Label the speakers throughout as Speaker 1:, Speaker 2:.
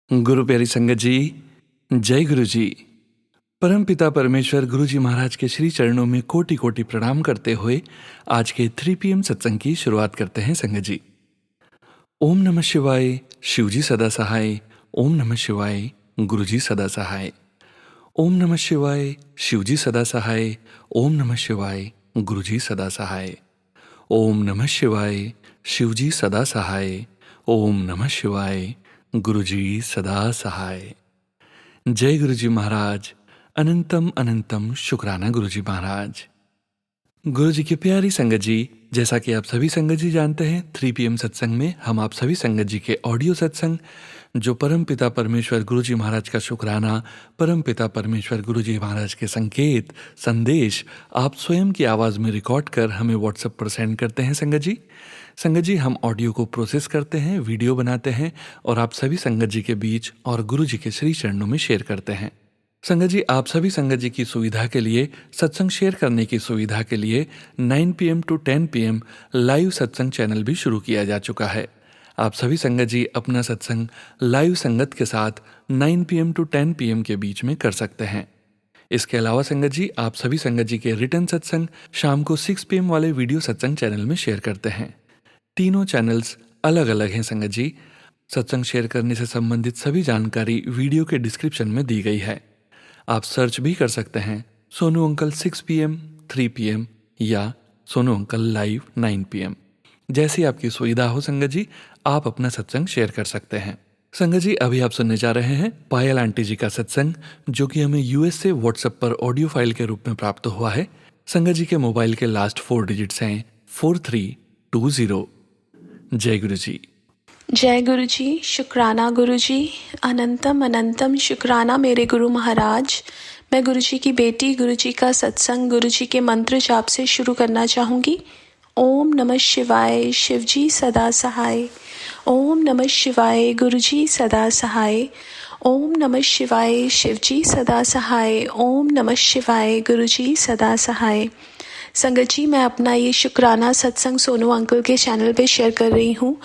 Speaker 1: गुरु प्यारी संगत जी, जय गुरु जी। परम पिता परमेश्वर गुरु जी महाराज के श्री चरणों में कोटि कोटि प्रणाम करते हुए आज के 3 PM सत्संग की शुरुआत करते हैं संगत जी। ओम नमः शिवाय, शिव जी सदा सहाय। ओम नमः शिवाय, गुरु जी सदा सहाय। ओम नमः शिवाय, शिव जी सदा सहाय। ओम नमः शिवाय, गुरु जी सदा सहाय। ओम नमः शिवाय, शिव जी सदा सहाय। ओम नमः शिवाय, गुरु जी सदा सहाय। जय गुरु जी महाराज। अनंतम अनंतम शुक्राना गुरु जी महाराज। गुरु जी की प्यारी संगत जी, जैसा कि आप सभी संगत जी जानते हैं, 3 PM सत्संग में हम आप सभी संगत जी के ऑडियो सत्संग जो परम पिता परमेश्वर गुरु जी महाराज का शुक्राना, परम पिता परमेश्वर गुरु जी महाराज के संकेत संदेश आप स्वयं की आवाज़ में रिकॉर्ड कर हमें व्हाट्सएप पर सेंड करते हैं संगत जी। संगत जी, हम ऑडियो को प्रोसेस करते हैं, वीडियो बनाते हैं और आप सभी संगत जी के बीच और गुरु जी के श्री चरणों में शेयर करते हैं। संगत जी, आप सभी संगत जी की सुविधा के लिए, सत्संग शेयर करने की सुविधा के लिए 9 PM to 10 PM लाइव सत्संग चैनल भी शुरू किया जा चुका है। आप सभी संगत जी अपना सत्संग लाइव संगत के साथ 9 PM to 10 PM के बीच में कर सकते हैं। इसके अलावा संगत जी, आप सभी संगत जी के रिटर्न सत्संग शाम को 6 PM वाले वीडियो सत्संग चैनल में शेयर करते हैं। तीनों चैनल्स अलग अलग हैं संगत जी। सत्संग शेयर करने से संबंधित सभी जानकारी वीडियो के डिस्क्रिप्शन में दी गई है। आप सर्च भी कर सकते हैं सोनू अंकल 6 PM, 3 PM या सोनू अंकल लाइव 9 PM। जैसी आपकी सुविधा हो संगत जी, आप अपना सत्संग शेयर कर सकते हैं। संगत जी, अभी आप सुनने जा रहे हैं पायल आंटी जी का सत्संग, जो कि हमें US से व्हाट्सएप पर ऑडियो फाइल के रूप में प्राप्त हुआ है। संगत जी के मोबाइल के लास्ट 4 डिजिट्स हैं 4320। जय गुरु जी।
Speaker 2: जय गुरु जी, शुक्राना गुरु जी, अनंतम अनंतम शुक्राना मेरे गुरु महाराज। मैं गुरु जी की बेटी गुरु जी का सत्संग गुरु जी के मंत्र जाप से शुरू करना चाहूँगी। ओम नमः शिवाय, शिव जी सदा सहाय। ओम नमः शिवाय, गुरु जी सदा सहाय। ओम नमः शिवाय, शिव जी सदा सहाय। ओम नमः शिवाय, गुरु जी सदा सहाय। संगत जी, मैं अपना ये शुक्राना सत्संग सोनू अंकल के चैनल पे शेयर कर रही हूँ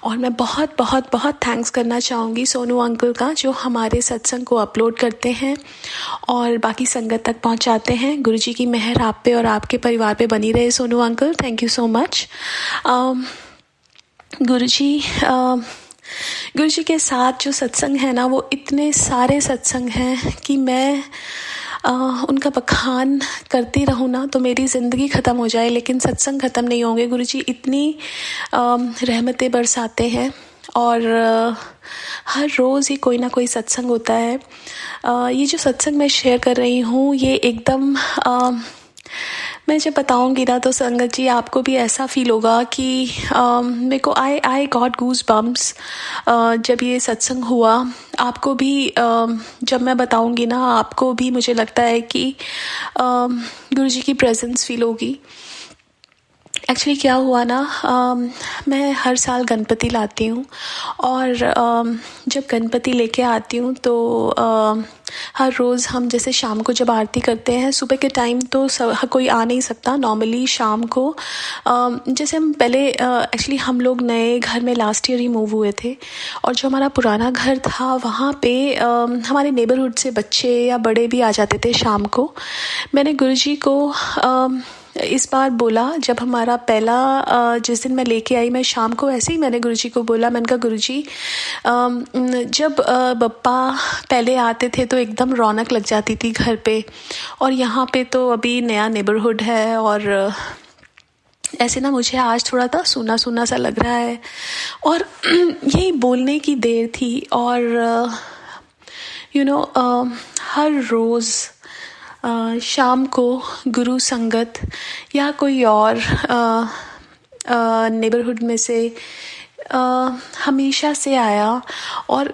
Speaker 2: और मैं बहुत बहुत बहुत थैंक्स करना चाहूँगी सोनू अंकल का, जो हमारे सत्संग को अपलोड करते हैं और बाकी संगत तक पहुँचाते हैं। गुरु जी की मेहर आप पे और आपके परिवार पे बनी रहे Sonu uncle. Thank you so much. गुरु जी के साथ जो सत्संग है ना, वो इतने सारे सत्संग हैं कि मैं उनका बखान करती रहूँ ना तो मेरी ज़िंदगी ख़त्म हो जाए, लेकिन सत्संग ख़त्म नहीं होंगे। गुरु जी इतनी रहमतें बरसाते हैं और हर रोज़ ही कोई ना कोई सत्संग होता है। ये जो सत्संग मैं शेयर कर रही हूँ, ये एकदम मैं जब बताऊँगी ना तो संगत जी आपको भी ऐसा फील होगा कि मेरे को आई गॉट गूज बम्प्स जब ये सत्संग हुआ। आपको भी जब मैं बताऊँगी ना, आपको भी मुझे लगता है कि गुरु जी की प्रेजेंस फील होगी। एक्चुअली क्या हुआ ना, मैं हर साल गणपति लाती हूँ और जब गणपति लेके आती हूँ तो हर रोज़ हम जैसे शाम को जब आरती करते हैं, सुबह के टाइम तो कोई आ नहीं सकता। नॉर्मली शाम को जैसे हम पहले एक्चुअली हम लोग नए घर में लास्ट ईयर ही मूव हुए थे और जो हमारा पुराना घर था वहाँ पे हमारे नेबरहुड से बच्चे या बड़े भी आ जाते थे शाम को। मैंने गुरुजी को इस बार बोला, जब हमारा पहला जिस दिन मैं लेके आई, मैं शाम को ऐसे ही मैंने गुरुजी को बोला, मैंने कहा गुरुजी जब बप्पा पहले आते थे तो एकदम रौनक लग जाती थी घर पे, और यहाँ पे तो अभी नया नेबरहुड है और ऐसे ना मुझे आज थोड़ा सा सूना सूना सा लग रहा है। और यही बोलने की देर थी और हर रोज़ शाम को गुरु संगत या कोई और नेबरहुड में से हमेशा से आया और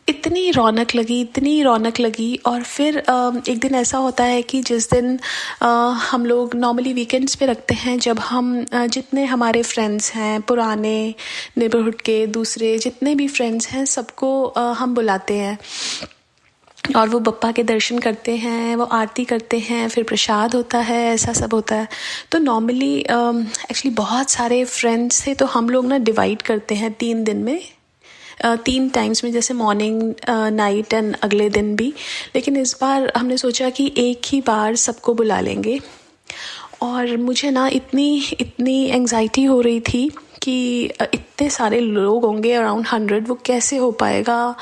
Speaker 2: इतनी रौनक लगी। और फिर एक दिन ऐसा होता है कि जिस दिन हम लोग नॉर्मली वीकेंड्स पे रखते हैं, जब हम जितने हमारे फ्रेंड्स हैं, पुराने नेबरहुड के दूसरे जितने भी फ्रेंड्स हैं, सबको हम बुलाते हैं और वो बप्पा के दर्शन करते हैं, वो आरती करते हैं, फिर प्रसाद होता है, ऐसा सब होता है। तो नॉर्मली एक्चुअली बहुत सारे फ्रेंड्स थे तो हम लोग ना डिवाइड करते हैं 3 दिन में 3 टाइम्स में, जैसे मॉर्निंग, नाइट एंड अगले दिन भी। लेकिन इस बार हमने सोचा कि एक ही बार सबको बुला लेंगे। और मुझे ना इतनी एंग्जाइटी हो रही थी कि इतने सारे लोग होंगे, अराउंड 100, वो कैसे हो पाएगा,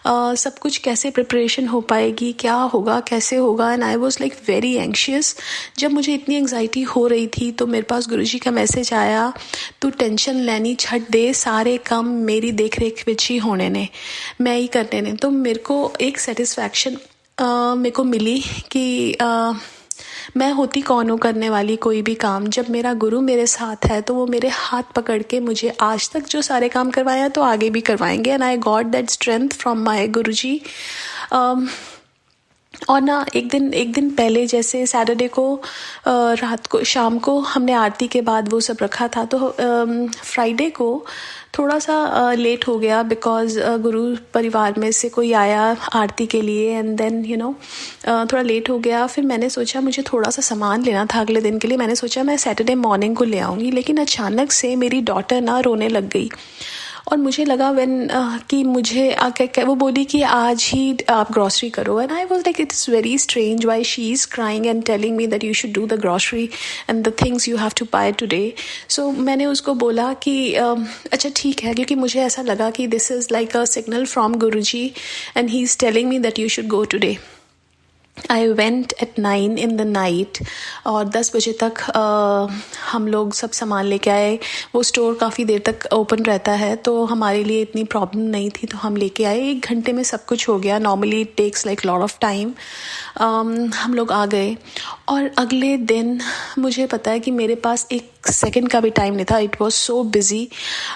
Speaker 2: सब कुछ कैसे प्रिपरेशन हो पाएगी, क्या होगा, कैसे होगा। And I was like very anxious. जब मुझे इतनी एंग्जाइटी हो रही थी तो मेरे पास गुरुजी का मैसेज आया, तू टेंशन लेनी छੱਡ दे, सारे काम मेरी देख रेख विच ही होने ने, मैं ही करने ने। तो मेरे को एक सेटिस्फैक्शन मेरे को मिली कि मैं होती कौन हूँ करने वाली कोई भी काम। जब मेरा गुरु मेरे साथ है तो वो मेरे हाथ पकड़ के मुझे आज तक जो सारे काम करवाए हैं तो आगे भी करवाएंगे। And I got that strength from my guruji. और ना एक दिन पहले, जैसे सैटरडे को रात को, शाम को हमने आरती के बाद वो सब रखा था, तो फ्राइडे को थोड़ा सा लेट हो गया बिकॉज़ गुरु परिवार में से कोई आया आरती के लिए। एंड देन थोड़ा लेट हो गया। फिर मैंने सोचा मुझे थोड़ा सा सामान लेना था अगले दिन के लिए। मैंने सोचा मैं सैटरडे मॉर्निंग को ले आऊँगी, लेकिन अचानक से मेरी डॉटर ना रोने लग गई। और मुझे लगा कि मुझे वो बोली कि आज ही आप ग्रॉसरी करो। And I was like it's very strange why she is crying and telling me that you should do the grocery and the things you have to buy today. So मैंने उसको बोला कि अच्छा ठीक है, क्योंकि मुझे ऐसा लगा कि this is like a signal from Guruji and he is telling me that you should go today. I went eight 9 in the night और 10 बजे तक हम लोग सब सामान लेके आए। वो स्टोर काफ़ी देर तक ओपन रहता है तो हमारे लिए इतनी प्रॉब्लम नहीं थी, तो हम लेके आए। 1 घंटे में सब कुछ हो गया। Normally it takes like lot of time. हम लोग आ गए और अगले दिन मुझे पता है कि मेरे पास 1 सेकंड का भी टाइम नहीं था। It was so busy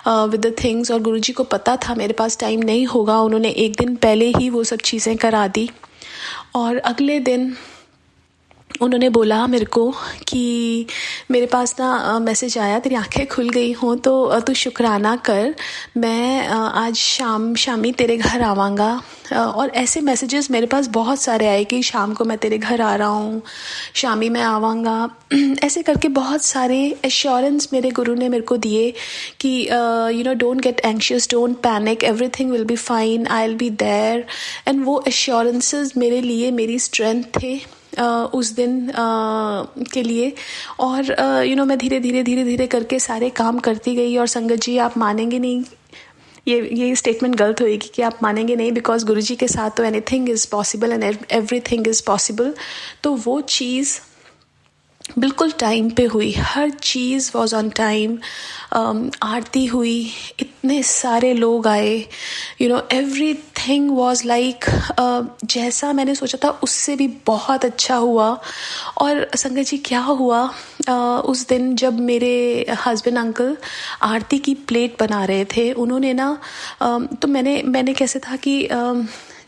Speaker 2: with the things. और गुरुजी को पता था मेरे पास टाइम नहीं होगा, उन्होंने 1 दिन पहले ही वो सब चीज़ें करा दी। और अगले दिन उन्होंने बोला मेरे को कि मेरे पास ना मैसेज आया, तेरी आंखें खुल गई हों तो तू शुक्राना कर, मैं आज शामी तेरे घर आवांगा। और ऐसे मैसेजेस मेरे पास बहुत सारे आए कि शाम को मैं तेरे घर आ रहा हूँ, शामी मैं आवांगा। ऐसे करके बहुत सारे एश्योरेंस मेरे गुरु ने मेरे को दिए कि don't get anxious, don't panic, everything will be fine, I will be there. And वो एश्योरेंसेस मेरे लिए मेरी स्ट्रेंथ थे उस दिन के लिए। और मैं धीरे धीरे करके सारे काम करती गई। और संगत जी, आप मानेंगे नहीं, ये स्टेटमेंट गलत होएगी कि आप मानेंगे नहीं, बिकॉज गुरुजी के साथ तो anything is possible and everything is possible. तो वो चीज़ बिल्कुल टाइम पे हुई, हर चीज़ वॉज ऑन टाइम। आरती हुई, इतने सारे लोग आए, एवरीथिंग वॉज लाइक जैसा मैंने सोचा था उससे भी बहुत अच्छा हुआ। और संगत जी क्या हुआ, उस दिन जब मेरे हस्बैंड अंकल आरती की प्लेट बना रहे थे, उन्होंने ना तो मैंने कैसे था कि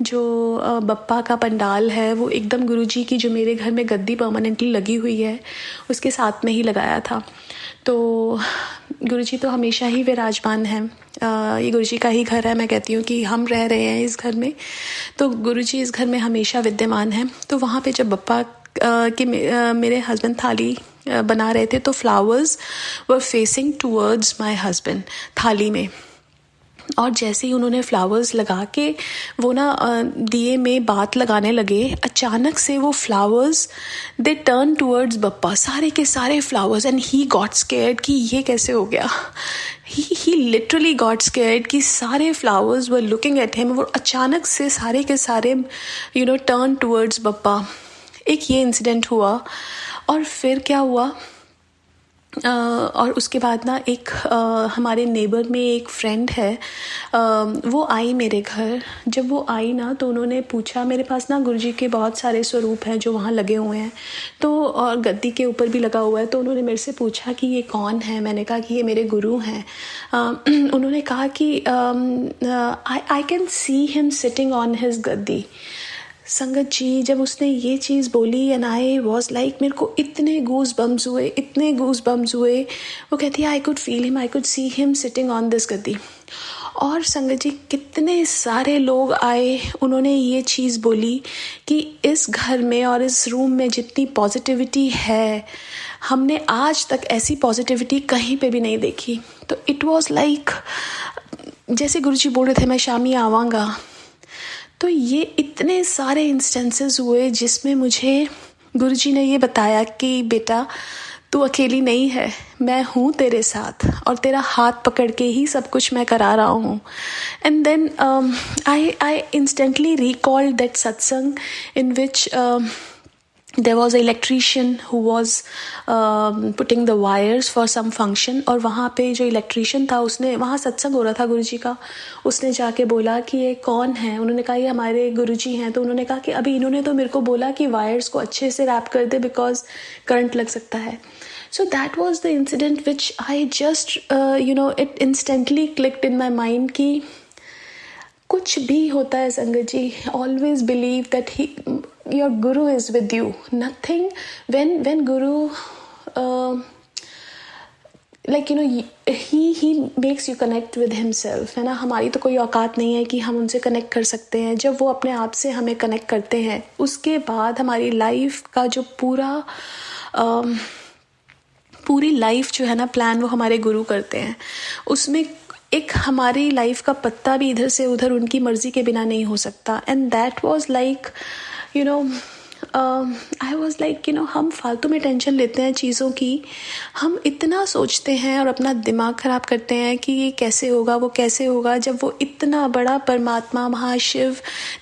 Speaker 2: जो बप्पा का पंडाल है वो एकदम गुरुजी की जो मेरे घर में गद्दी परमानेंटली लगी हुई है उसके साथ में ही लगाया था। तो गुरुजी तो हमेशा ही विराजमान हैं। ये गुरुजी का ही घर है। मैं कहती हूँ कि हम रह रहे हैं इस घर में, तो गुरुजी इस घर में हमेशा विद्यमान हैं। तो वहाँ पे जब बप्पा मेरे हस्बैंड थाली बना रहे थे तो flowers were facing towards my husband थाली में। और जैसे ही उन्होंने फ्लावर्स लगा के वो ना दिए में बात लगाने लगे, अचानक से वो flowers they turn towards Bappa, सारे के सारे flowers. And he got scared कि ये कैसे हो गया। ही लिटरली गॉट स्केयर्ड कि सारे flowers were looking at him. वो अचानक से सारे के सारे टर्न टूवर्ड्स बप्पा। एक ये इंसिडेंट हुआ। और फिर क्या हुआ, और उसके बाद ना एक हमारे नेबर में एक फ्रेंड है, वो आई मेरे घर। जब वो आई ना तो उन्होंने पूछा, मेरे पास ना गुरुजी के बहुत सारे स्वरूप हैं जो वहाँ लगे हुए हैं, तो और गद्दी के ऊपर भी लगा हुआ है। तो उन्होंने मेरे से पूछा कि ये कौन है। मैंने कहा कि ये मेरे गुरु हैं। उन्होंने कहा कि I can see him sitting on his गद्दी। संगत जी, जब उसने ये चीज़ बोली एंड आई वॉज लाइक, मेरे को इतने गूज बम्स हुए। वो कहती है I could feel him, I could see him sitting on this गद्दी। और संगत जी कितने सारे लोग आए, उन्होंने ये चीज़ बोली कि इस घर में और इस रूम में जितनी पॉजिटिविटी है, हमने आज तक ऐसी पॉजिटिविटी कहीं पे भी नहीं देखी। तो इट वॉज लाइक जैसे गुरुजी बोल रहे थे मैं शामी आवांगा, तो ये इतने सारे इंस्टेंसेस हुए जिसमें मुझे गुरुजी ने ये बताया कि बेटा तू अकेली नहीं है, मैं हूँ तेरे साथ और तेरा हाथ पकड़ के ही सब कुछ मैं करा रहा हूँ. And then I instantly recalled that satsang in which there was an electrician who was putting the wires for some function. और वहाँ पे जो इलेक्ट्रीशियन था उसने, वहाँ सत्संग हो रहा था गुरुजी का, उसने जाके बोला कि ये कौन है. उन्होंने कहा ये हमारे गुरुजी हैं. तो उन्होंने कहा कि अभी इन्होंने तो मेरे को बोला कि वायर्स को अच्छे से रैप कर दे बिकॉज करंट लग सकता है. So that was the incident which I just it instantly clicked in my mind कि कुछ भी होता है संगत जी, always believe that your guru is with you. Nothing when guru he makes you connect with himself, है ना. हमारी तो कोई औकात नहीं है कि हम उनसे कनेक्ट कर सकते हैं. जब वो अपने आप से हमें कनेक्ट करते हैं उसके बाद हमारी लाइफ का जो पूरी लाइफ जो है ना प्लान वो हमारे गुरु करते हैं. उसमें एक हमारी लाइफ का पत्ता भी इधर से उधर उनकी मर्जी के बिना नहीं हो सकता. And that was like I was like हम फालतू में टेंशन लेते हैं चीज़ों की. हम इतना सोचते हैं और अपना दिमाग ख़राब करते हैं कि ये कैसे होगा वो कैसे होगा, जब वो इतना बड़ा परमात्मा महाशिव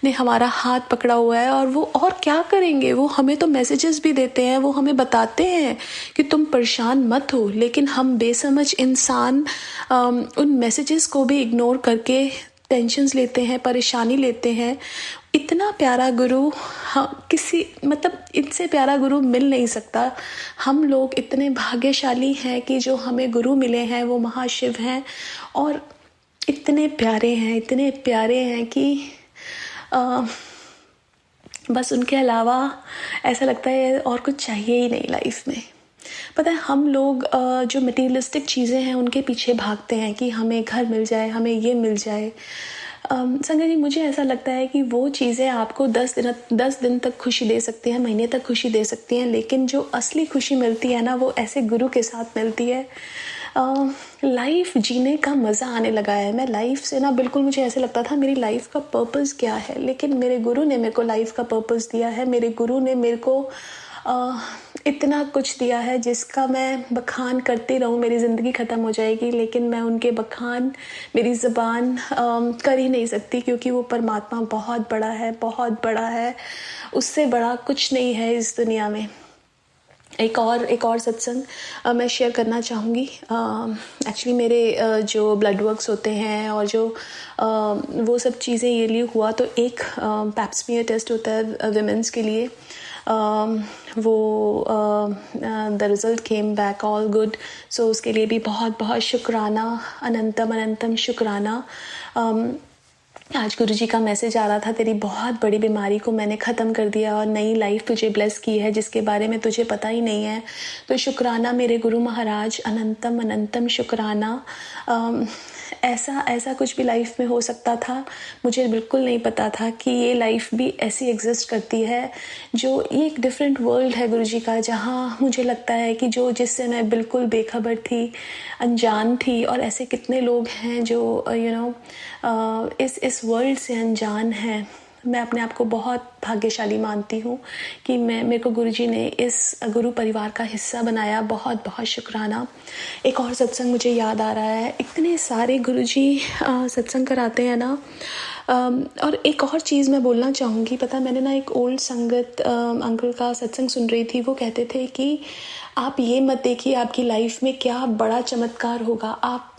Speaker 2: ने हमारा हाथ पकड़ा हुआ है. और वो और क्या करेंगे, वो हमें तो मैसेजेस भी देते हैं, वो हमें बताते हैं कि तुम परेशान मत हो. लेकिन हम बेसमझ इंसान उन मैसेजेस को भी इग्नोर करके टेंशन्स लेते हैं, परेशानी लेते हैं. इतना प्यारा गुरु इनसे प्यारा गुरु मिल नहीं सकता. हम लोग इतने भाग्यशाली हैं कि जो हमें गुरु मिले हैं वो महाशिव हैं और इतने प्यारे हैं कि बस उनके अलावा ऐसा लगता है और कुछ चाहिए ही नहीं लाइफ में. पता है हम लोग जो मटीरियलिस्टिक चीज़ें हैं उनके पीछे भागते हैं कि हमें घर मिल जाए, हमें ये मिल जाए. संगत जी मुझे ऐसा लगता है कि वो चीज़ें आपको 10 दिन तक खुशी दे सकती हैं, महीने तक खुशी दे सकती हैं, लेकिन जो असली खुशी मिलती है ना वो ऐसे गुरु के साथ मिलती है. लाइफ जीने का मज़ा आने लगा है. मैं लाइफ से ना बिल्कुल, मुझे ऐसे लगता था मेरी लाइफ का पर्पस क्या है, लेकिन मेरे गुरु ने मेरे को लाइफ का पर्पस दिया है. मेरे गुरु ने मेरे को इतना कुछ दिया है जिसका मैं बखान करती रहूँ मेरी ज़िंदगी ख़त्म हो जाएगी, लेकिन मैं उनके बखान मेरी ज़बान कर ही नहीं सकती, क्योंकि वो परमात्मा बहुत बड़ा है. उससे बड़ा कुछ नहीं है इस दुनिया में. एक और सत्संग मैं शेयर करना चाहूँगी. एक्चुअली मेरे जो ब्लड वर्क्स होते हैं और जो वो सब चीज़ें ये लिए हुआ, तो एक पैप्समियर टेस्ट होता है विमेंस के लिए. वो the result came back all good. So उसके लिए भी बहुत बहुत शुक्राना, अनंतम शुक्राना. आज गुरुजी का मैसेज आ रहा था, तेरी बहुत बड़ी बीमारी को मैंने ख़त्म कर दिया और नई लाइफ तुझे ब्लेस की है जिसके बारे में तुझे पता ही नहीं है. तो शुक्राना मेरे गुरु महाराज, अनंतम शुक्राना. ऐसा कुछ भी लाइफ में हो सकता था, मुझे बिल्कुल नहीं पता था कि ये लाइफ भी ऐसी एग्जिस्ट करती है. जो ये एक डिफरेंट वर्ल्ड है गुरुजी का, जहाँ मुझे लगता है कि जिससे मैं बिल्कुल बेखबर थी, अनजान थी. और ऐसे कितने लोग हैं जो इस वर्ल्ड से अनजान हैं. मैं अपने आप को बहुत भाग्यशाली मानती हूँ कि मेरे को गुरुजी ने इस गुरु परिवार का हिस्सा बनाया. बहुत बहुत शुक्राना. एक और सत्संग मुझे याद आ रहा है. इतने सारे गुरुजी सत्संग कराते हैं ना. और एक और चीज़ मैं बोलना चाहूँगी. पता मैंने ना एक ओल्ड संगत अंकल का सत्संग सुन रही थी. वो कहते थे कि आप ये मत देखिए आपकी लाइफ में क्या बड़ा चमत्कार होगा.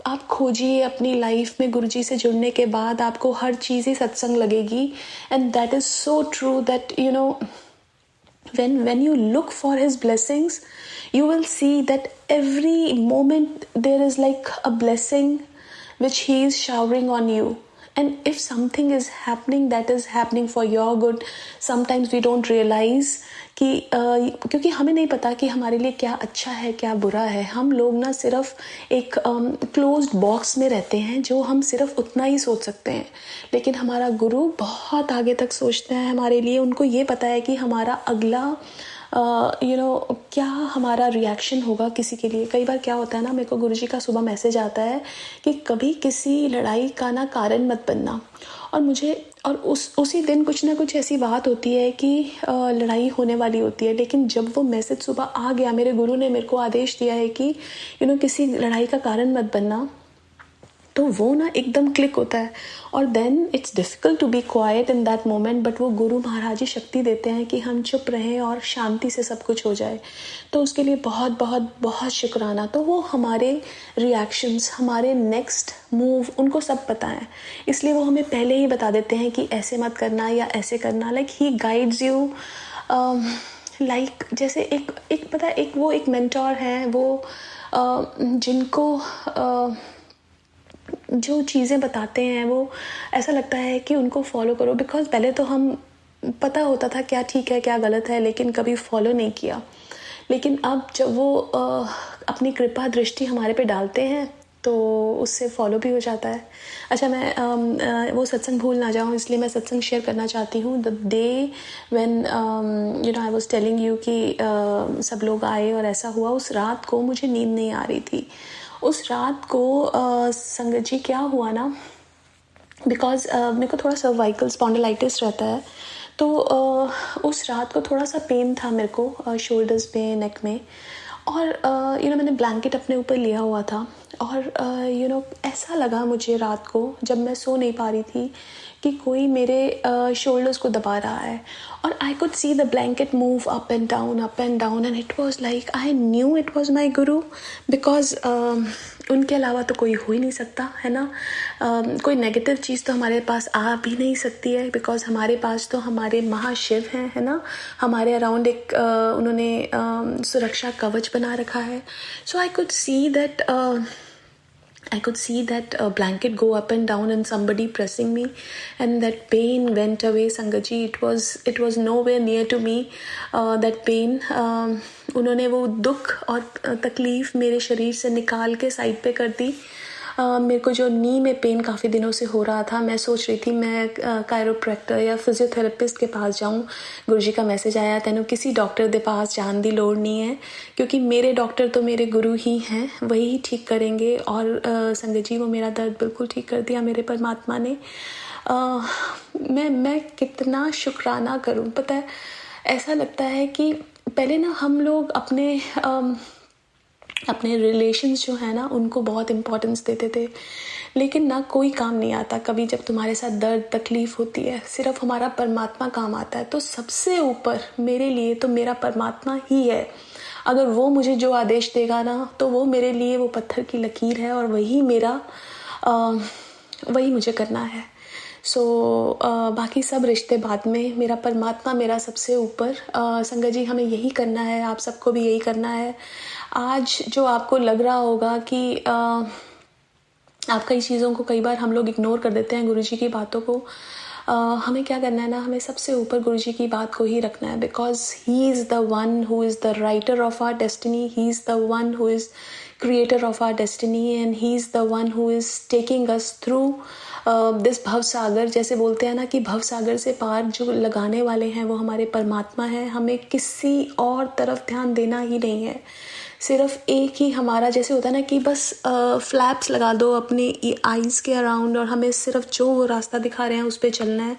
Speaker 2: आप खोजिए अपनी लाइफ में गुरुजी से जुड़ने के बाद आपको हर चीज़ ही सत्संग लगेगी. And that is so true that when you look for his blessings, you will see that every moment there is like a blessing which he is showering on you. And if something is happening, that is happening for your good. Sometimes we don't realize कि क्योंकि हमें नहीं पता कि हमारे लिए क्या अच्छा है क्या बुरा है. हम लोग ना सिर्फ एक क्लोज्ड बॉक्स में रहते हैं जो हम सिर्फ उतना ही सोच सकते हैं. लेकिन हमारा गुरु बहुत आगे तक सोचते हैं हमारे लिए. उनको ये पता है कि हमारा अगला क्या हमारा रिएक्शन होगा किसी के लिए। कई बार क्या होता है ना, मेरे को गुरुजी का सुबह मैसेज आता है कि कभी किसी लड़ाई का ना कारण मत बनना। और उसी दिन कुछ ना कुछ ऐसी बात होती है कि लड़ाई होने वाली होती है, लेकिन जब वो मैसेज सुबह आ गया, मेरे गुरु ने मेरे को आदेश दिया है कि किसी लड़ाई का कारण मत बनना, तो वो ना एकदम क्लिक होता है। और then it's difficult to be quiet in that moment, but वो गुरु महाराज ही शक्ति देते हैं कि हम चुप रहें और शांति से सब कुछ हो जाए। तो उसके लिए बहुत बहुत बहुत शुक्राना। तो वो हमारे रिएक्शंस, हमारे नेक्स्ट मूव, उनको सब पता है, इसलिए वो हमें पहले ही बता देते हैं कि ऐसे मत करना या ऐसे करना। Like he guides you, like जैसे एक पता है, वो एक मेंटोर हैं, वो जिनको जो चीज़ें बताते हैं वो ऐसा लगता है कि उनको फॉलो करो। बिकॉज़ पहले तो हम पता होता था क्या ठीक है क्या गलत है, लेकिन कभी फॉलो नहीं किया। लेकिन अब जब वो अपनी कृपा दृष्टि हमारे पे डालते हैं तो उससे फॉलो भी हो जाता है। अच्छा, मैं वो सत्संग भूल ना जाऊँ, इसलिए मैं सत्संग शेयर करना चाहती हूँ। The day when I was telling you कि सब लोग आए और ऐसा हुआ, उस रात को मुझे नींद नहीं आ रही थी। उस रात को संगत जी क्या हुआ ना, बिकॉज़ मेरे को थोड़ा सर्वाइकल स्पॉन्डिलाइटिस रहता है, तो उस रात को थोड़ा सा पेन था मेरे को शोल्डर्स पे, नेक में। और मैंने ब्लैंकेट अपने ऊपर लिया हुआ था और ऐसा लगा मुझे रात को, जब मैं सो नहीं पा रही थी, कि कोई मेरे शोल्डर्स को दबा रहा है। और आई could see the blanket move up and down and it was like I knew it was my Guru, because उनके अलावा तो कोई हो ही नहीं सकता, है ना। कोई नेगेटिव चीज़ तो हमारे पास आ भी नहीं सकती है, बिकॉज हमारे पास तो हमारे महाशिव हैं, है ना। हमारे अराउंड एक उन्होंने सुरक्षा कवच बना रखा है। So I could see that blanket go up and down and somebody pressing me, and that pain went away. Sangat ji, it was nowhere near to me, that pain. उन्होंने वो दुख और तकलीफ़ मेरे शरीर से निकाल के साइड पे कर दी। मेरे को जो नी में पेन काफ़ी दिनों से हो रहा था, मैं सोच रही थी मैं कायरोप्रैक्टर या फिजियोथेरेपिस्ट के पास जाऊं। गुरुजी का मैसेज आया, तेनू किसी डॉक्टर के पास जाने की लोड़ नहीं है, क्योंकि मेरे डॉक्टर तो मेरे गुरु ही हैं, वही ही ठीक करेंगे। और संगत जी, वो मेरा दर्द बिल्कुल ठीक कर दिया मेरे परमात्मा ने। मैं कितना शुक्राना करूं, पता है। ऐसा लगता है कि पहले ना हम लोग अपने रिलेशंस जो है ना, उनको बहुत इम्पोर्टेंस देते थे, लेकिन ना कोई काम नहीं आता कभी जब तुम्हारे साथ दर्द तकलीफ़ होती है, सिर्फ हमारा परमात्मा काम आता है। तो सबसे ऊपर मेरे लिए तो मेरा परमात्मा ही है। अगर वो मुझे जो आदेश देगा ना, तो वो मेरे लिए वो पत्थर की लकीर है, और वही मुझे करना है। बाकी सब रिश्ते बाद में, मेरा परमात्मा मेरा सबसे ऊपर। संगत जी, हमें यही करना है, आप सबको भी यही करना है। आज जो आपको लग रहा होगा कि आप कई चीज़ों को, कई बार हम लोग इग्नोर कर देते हैं गुरुजी की बातों को, हमें क्या करना है ना, हमें सबसे ऊपर गुरुजी की बात को ही रखना है। Because he is the one who is the writer of our destiny, he is the one who is creator of our destiny, and he is the one who is taking us through this bhav sagar. जैसे बोलते हैं ना कि भव सागर से पार जो लगाने वाले हैं वो हमारे परमात्मा हैं। हमें किसी और तरफ ध्यान देना ही नहीं है, सिर्फ एक ही हमारा, जैसे होता है ना कि बस फ्लैप्स लगा दो अपने आईज़ के अराउंड, और हमें सिर्फ जो वो रास्ता दिखा रहे हैं उस पर चलना है।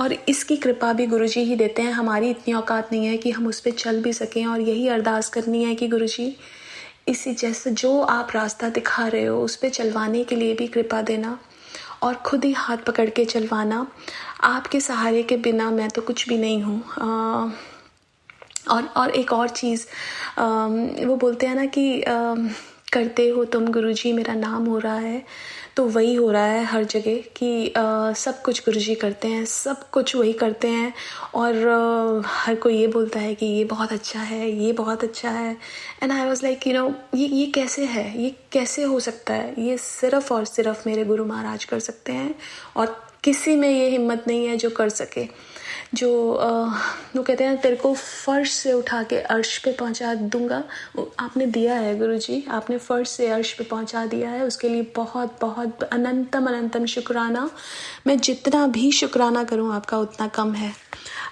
Speaker 2: और इसकी कृपा भी गुरुजी ही देते हैं, हमारी इतनी औकात नहीं है कि हम उस पर चल भी सकें। और यही अरदास करनी है कि गुरुजी, इसी जैसे जो आप रास्ता दिखा रहे हो उस पर चलवाने के लिए भी कृपा देना, और खुद ही हाथ पकड़ के चलवाना। आपके सहारे के बिना मैं तो कुछ भी नहीं हूँ। और एक और चीज़, वो बोलते हैं ना कि करते हो तुम गुरुजी मेरा नाम हो रहा है, तो वही हो रहा है हर जगह कि सब कुछ गुरुजी करते हैं, सब कुछ वही करते हैं। और हर कोई ये बोलता है कि ये बहुत अच्छा है, ये बहुत अच्छा है। एंड आई वाज लाइक ये कैसे है, ये कैसे हो सकता है? ये सिर्फ और सिर्फ मेरे गुरु महाराज कर सकते हैं, और किसी में ये हिम्मत नहीं है जो कर सके। जो वो कहते हैं तेरे को फर्श से उठा के अर्श पे पहुंचा दूंगा, आपने दिया है गुरुजी, आपने फर्श से अर्श पे पहुंचा दिया है, उसके लिए बहुत बहुत अनंतम शुक्राना। मैं जितना भी शुक्राना करूं आपका उतना कम है।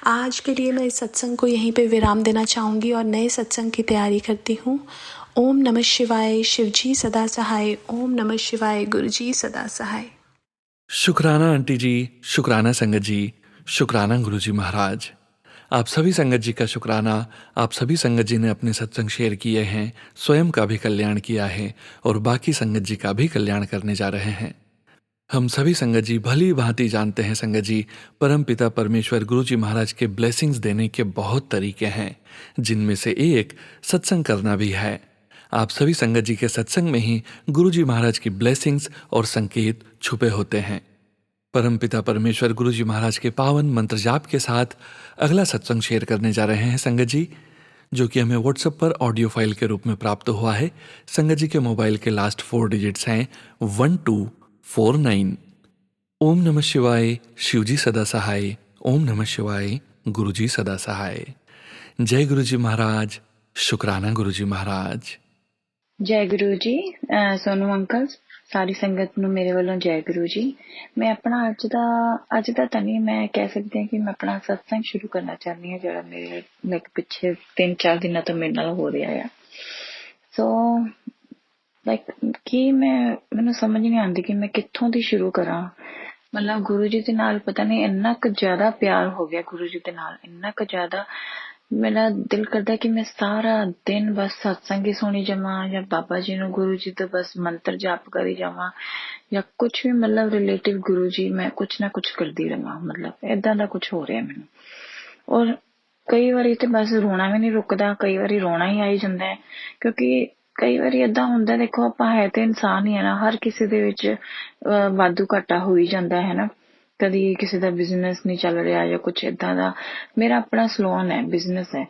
Speaker 2: आज के लिए मैं इस सत्संग को यहीं पे विराम देना चाहूँगी और नए सत्संग की तैयारी करती हूँ। ओम नमः शिवाय, शिवजी सदा सहाय। ओम नमः शिवाय, गुरुजी सदा सहाय।
Speaker 1: शुक्राना आंटी जी, शुक्राना संगत जी, शुक्राना गुरुजी महाराज। आप सभी संगत जी का शुक्राना। आप सभी संगत जी ने अपने सत्संग शेयर किए हैं, स्वयं का भी कल्याण किया है और बाकी संगत जी का भी कल्याण करने जा रहे हैं। हम सभी संगत जी भली भांति जानते हैं संगत जी, परम पिता परमेश्वर गुरु जी महाराज के ब्लेसिंग्स देने के बहुत तरीके हैं, जिनमें से एक सत्संग करना भी है। आप सभी संगत जी के सत्संग में ही गुरु जी महाराज की ब्लेसिंग्स और संकेत छुपे होते हैं। परम पिता परमेश्वर गुरु जी महाराज के पावन मंत्र जाप के साथ अगला सत्संग शेयर करने जा रहे हैं संगत जी, जो कि हमें व्हाट्सएप पर ऑडियो फाइल के रूप में प्राप्त हुआ है। संगत जी के मोबाइल के लास्ट 4 डिजिट्स हैं 1249। ओम नमः शिवाय, शिवजी सदा सहाय। ओम नमः शिवाय, गुरुजी सदा सहाय। जय गुरुजी महाराज, शुक्राना गुरुजी महाराज।
Speaker 3: जय गुरु जी। सोनू अंकल, ਸਾਰੀ ਸੰਗਤ ਨੂੰ ਮੇਰੇ ਵੱਲੋਂ ਜੈ ਗੁਰੂ ਜੀ। ਮੈਂ ਆਪਣਾ ਅੱਜ ਦਾ ਤਾਂ ਨਹੀਂ, ਮੈਂ ਕਹਿ ਸਕਦੀ ਹਾਂ ਕਿ ਮੈਂ ਆਪਣਾ ਸਤਸੰਗ ਸ਼ੁਰੂ ਕਰਨਾ ਚਾਹੁੰਦੀ ਹਾਂ, ਜਿਹੜਾ ਮੇਰੇ ਲਾਈਕ ਪਿੱਛੇ 3-4 ਦਿਨਾਂ ਤੋਂ ਮੇਰੇ ਨਾਲ ਹੋ ਰਿਹਾ ਆ। ਸੋ ਲਾਈਕ ਕਿ ਮੈਨੂੰ ਸਮਝ ਨਹੀਂ ਆਉਂਦੀ ਕਿ ਮੈਂ ਕਿੱਥੋਂ ਦੀ ਸ਼ੁਰੂ ਕਰਾਂ। ਮਤਲਬ ਗੁਰੂ ਜੀ ਦੇ ਨਾਲ ਪਤਾ ਨਹੀਂ ਇੰਨਾ ਕੁ ਜ਼ਿਆਦਾ ਪਿਆਰ ਹੋ ਗਿਆ, ਗੁਰੂ ਜੀ ਦੇ ਨਾਲ ਇੰਨਾ ਕੁ ਜ਼ਿਆਦਾ। ਮੇਰਾ ਦਿਲ ਕਰਦਾ ਕਿ ਮੈਂ ਸਾਰਾ ਦਿਨ ਬਸ ਸਤਸੰਗ ਹੀ ਸੁਣੀ ਜਾਵਾਂ, ਜਾਂ ਬਾਬਾ ਜੀ ਨੂੰ ਗੁਰੂ ਜੀ ਤੋਂ ਬਸ ਮੰਤਰ ਜਾਪ ਕਰੀ ਜਾਵਾਂ, ਜਾਂ ਕੁਛ ਵੀ ਮਤਲਬ ਰਿਲੇਟਿਵ ਗੁਰੂ ਜੀ ਮੈਂ ਕੁਛ ਨਾ ਕੁਛ ਕਰਦੀ ਰਵਾਂ। ਮਤਲਬ ਏਦਾਂ ਦਾ ਕੁਛ ਹੋ ਰਿਹਾ ਮੈਨੂੰ। ਔਰ ਕਈ ਵਾਰੀ ਤੇ ਬਸ ਰੋਣਾ ਵੀ ਨਹੀਂ ਰੁਕਦਾ, ਕਈ ਵਾਰੀ ਰੋਣਾ ਹੀ ਆਈ ਜਾਂਦਾ ਹੈ, ਕਿਉਂਕਿ ਕਈ ਵਾਰੀ ਏਦਾਂ ਹੁੰਦਾ, ਦੇਖੋ ਆਪਾਂ ਹੈ ਤੇ ਇਨਸਾਨ ਹੀ ਹੈ ਨਾ, ਹਰ ਕਿਸੇ ਦੇ ਵਿੱਚ ਵਾਧੂ ਘਾਟਾ ਹੋ ਹੀ ਜਾਂਦਾ ਹੈ ਨਾ। ਕਦੀ ਕਿਸੇ ਦਾ ਬਿਜ਼ਨਸ ਨਹੀਂ ਚੱਲ ਰਿਹਾ ਜਾਂ ਕੁਛ ਏਦਾਂ ਦਾ। ਮੇਰਾ ਆਪਣਾ ਸਲੋਨ ਹੈ, ਬਿਜ਼ਨਸ ਹੈ,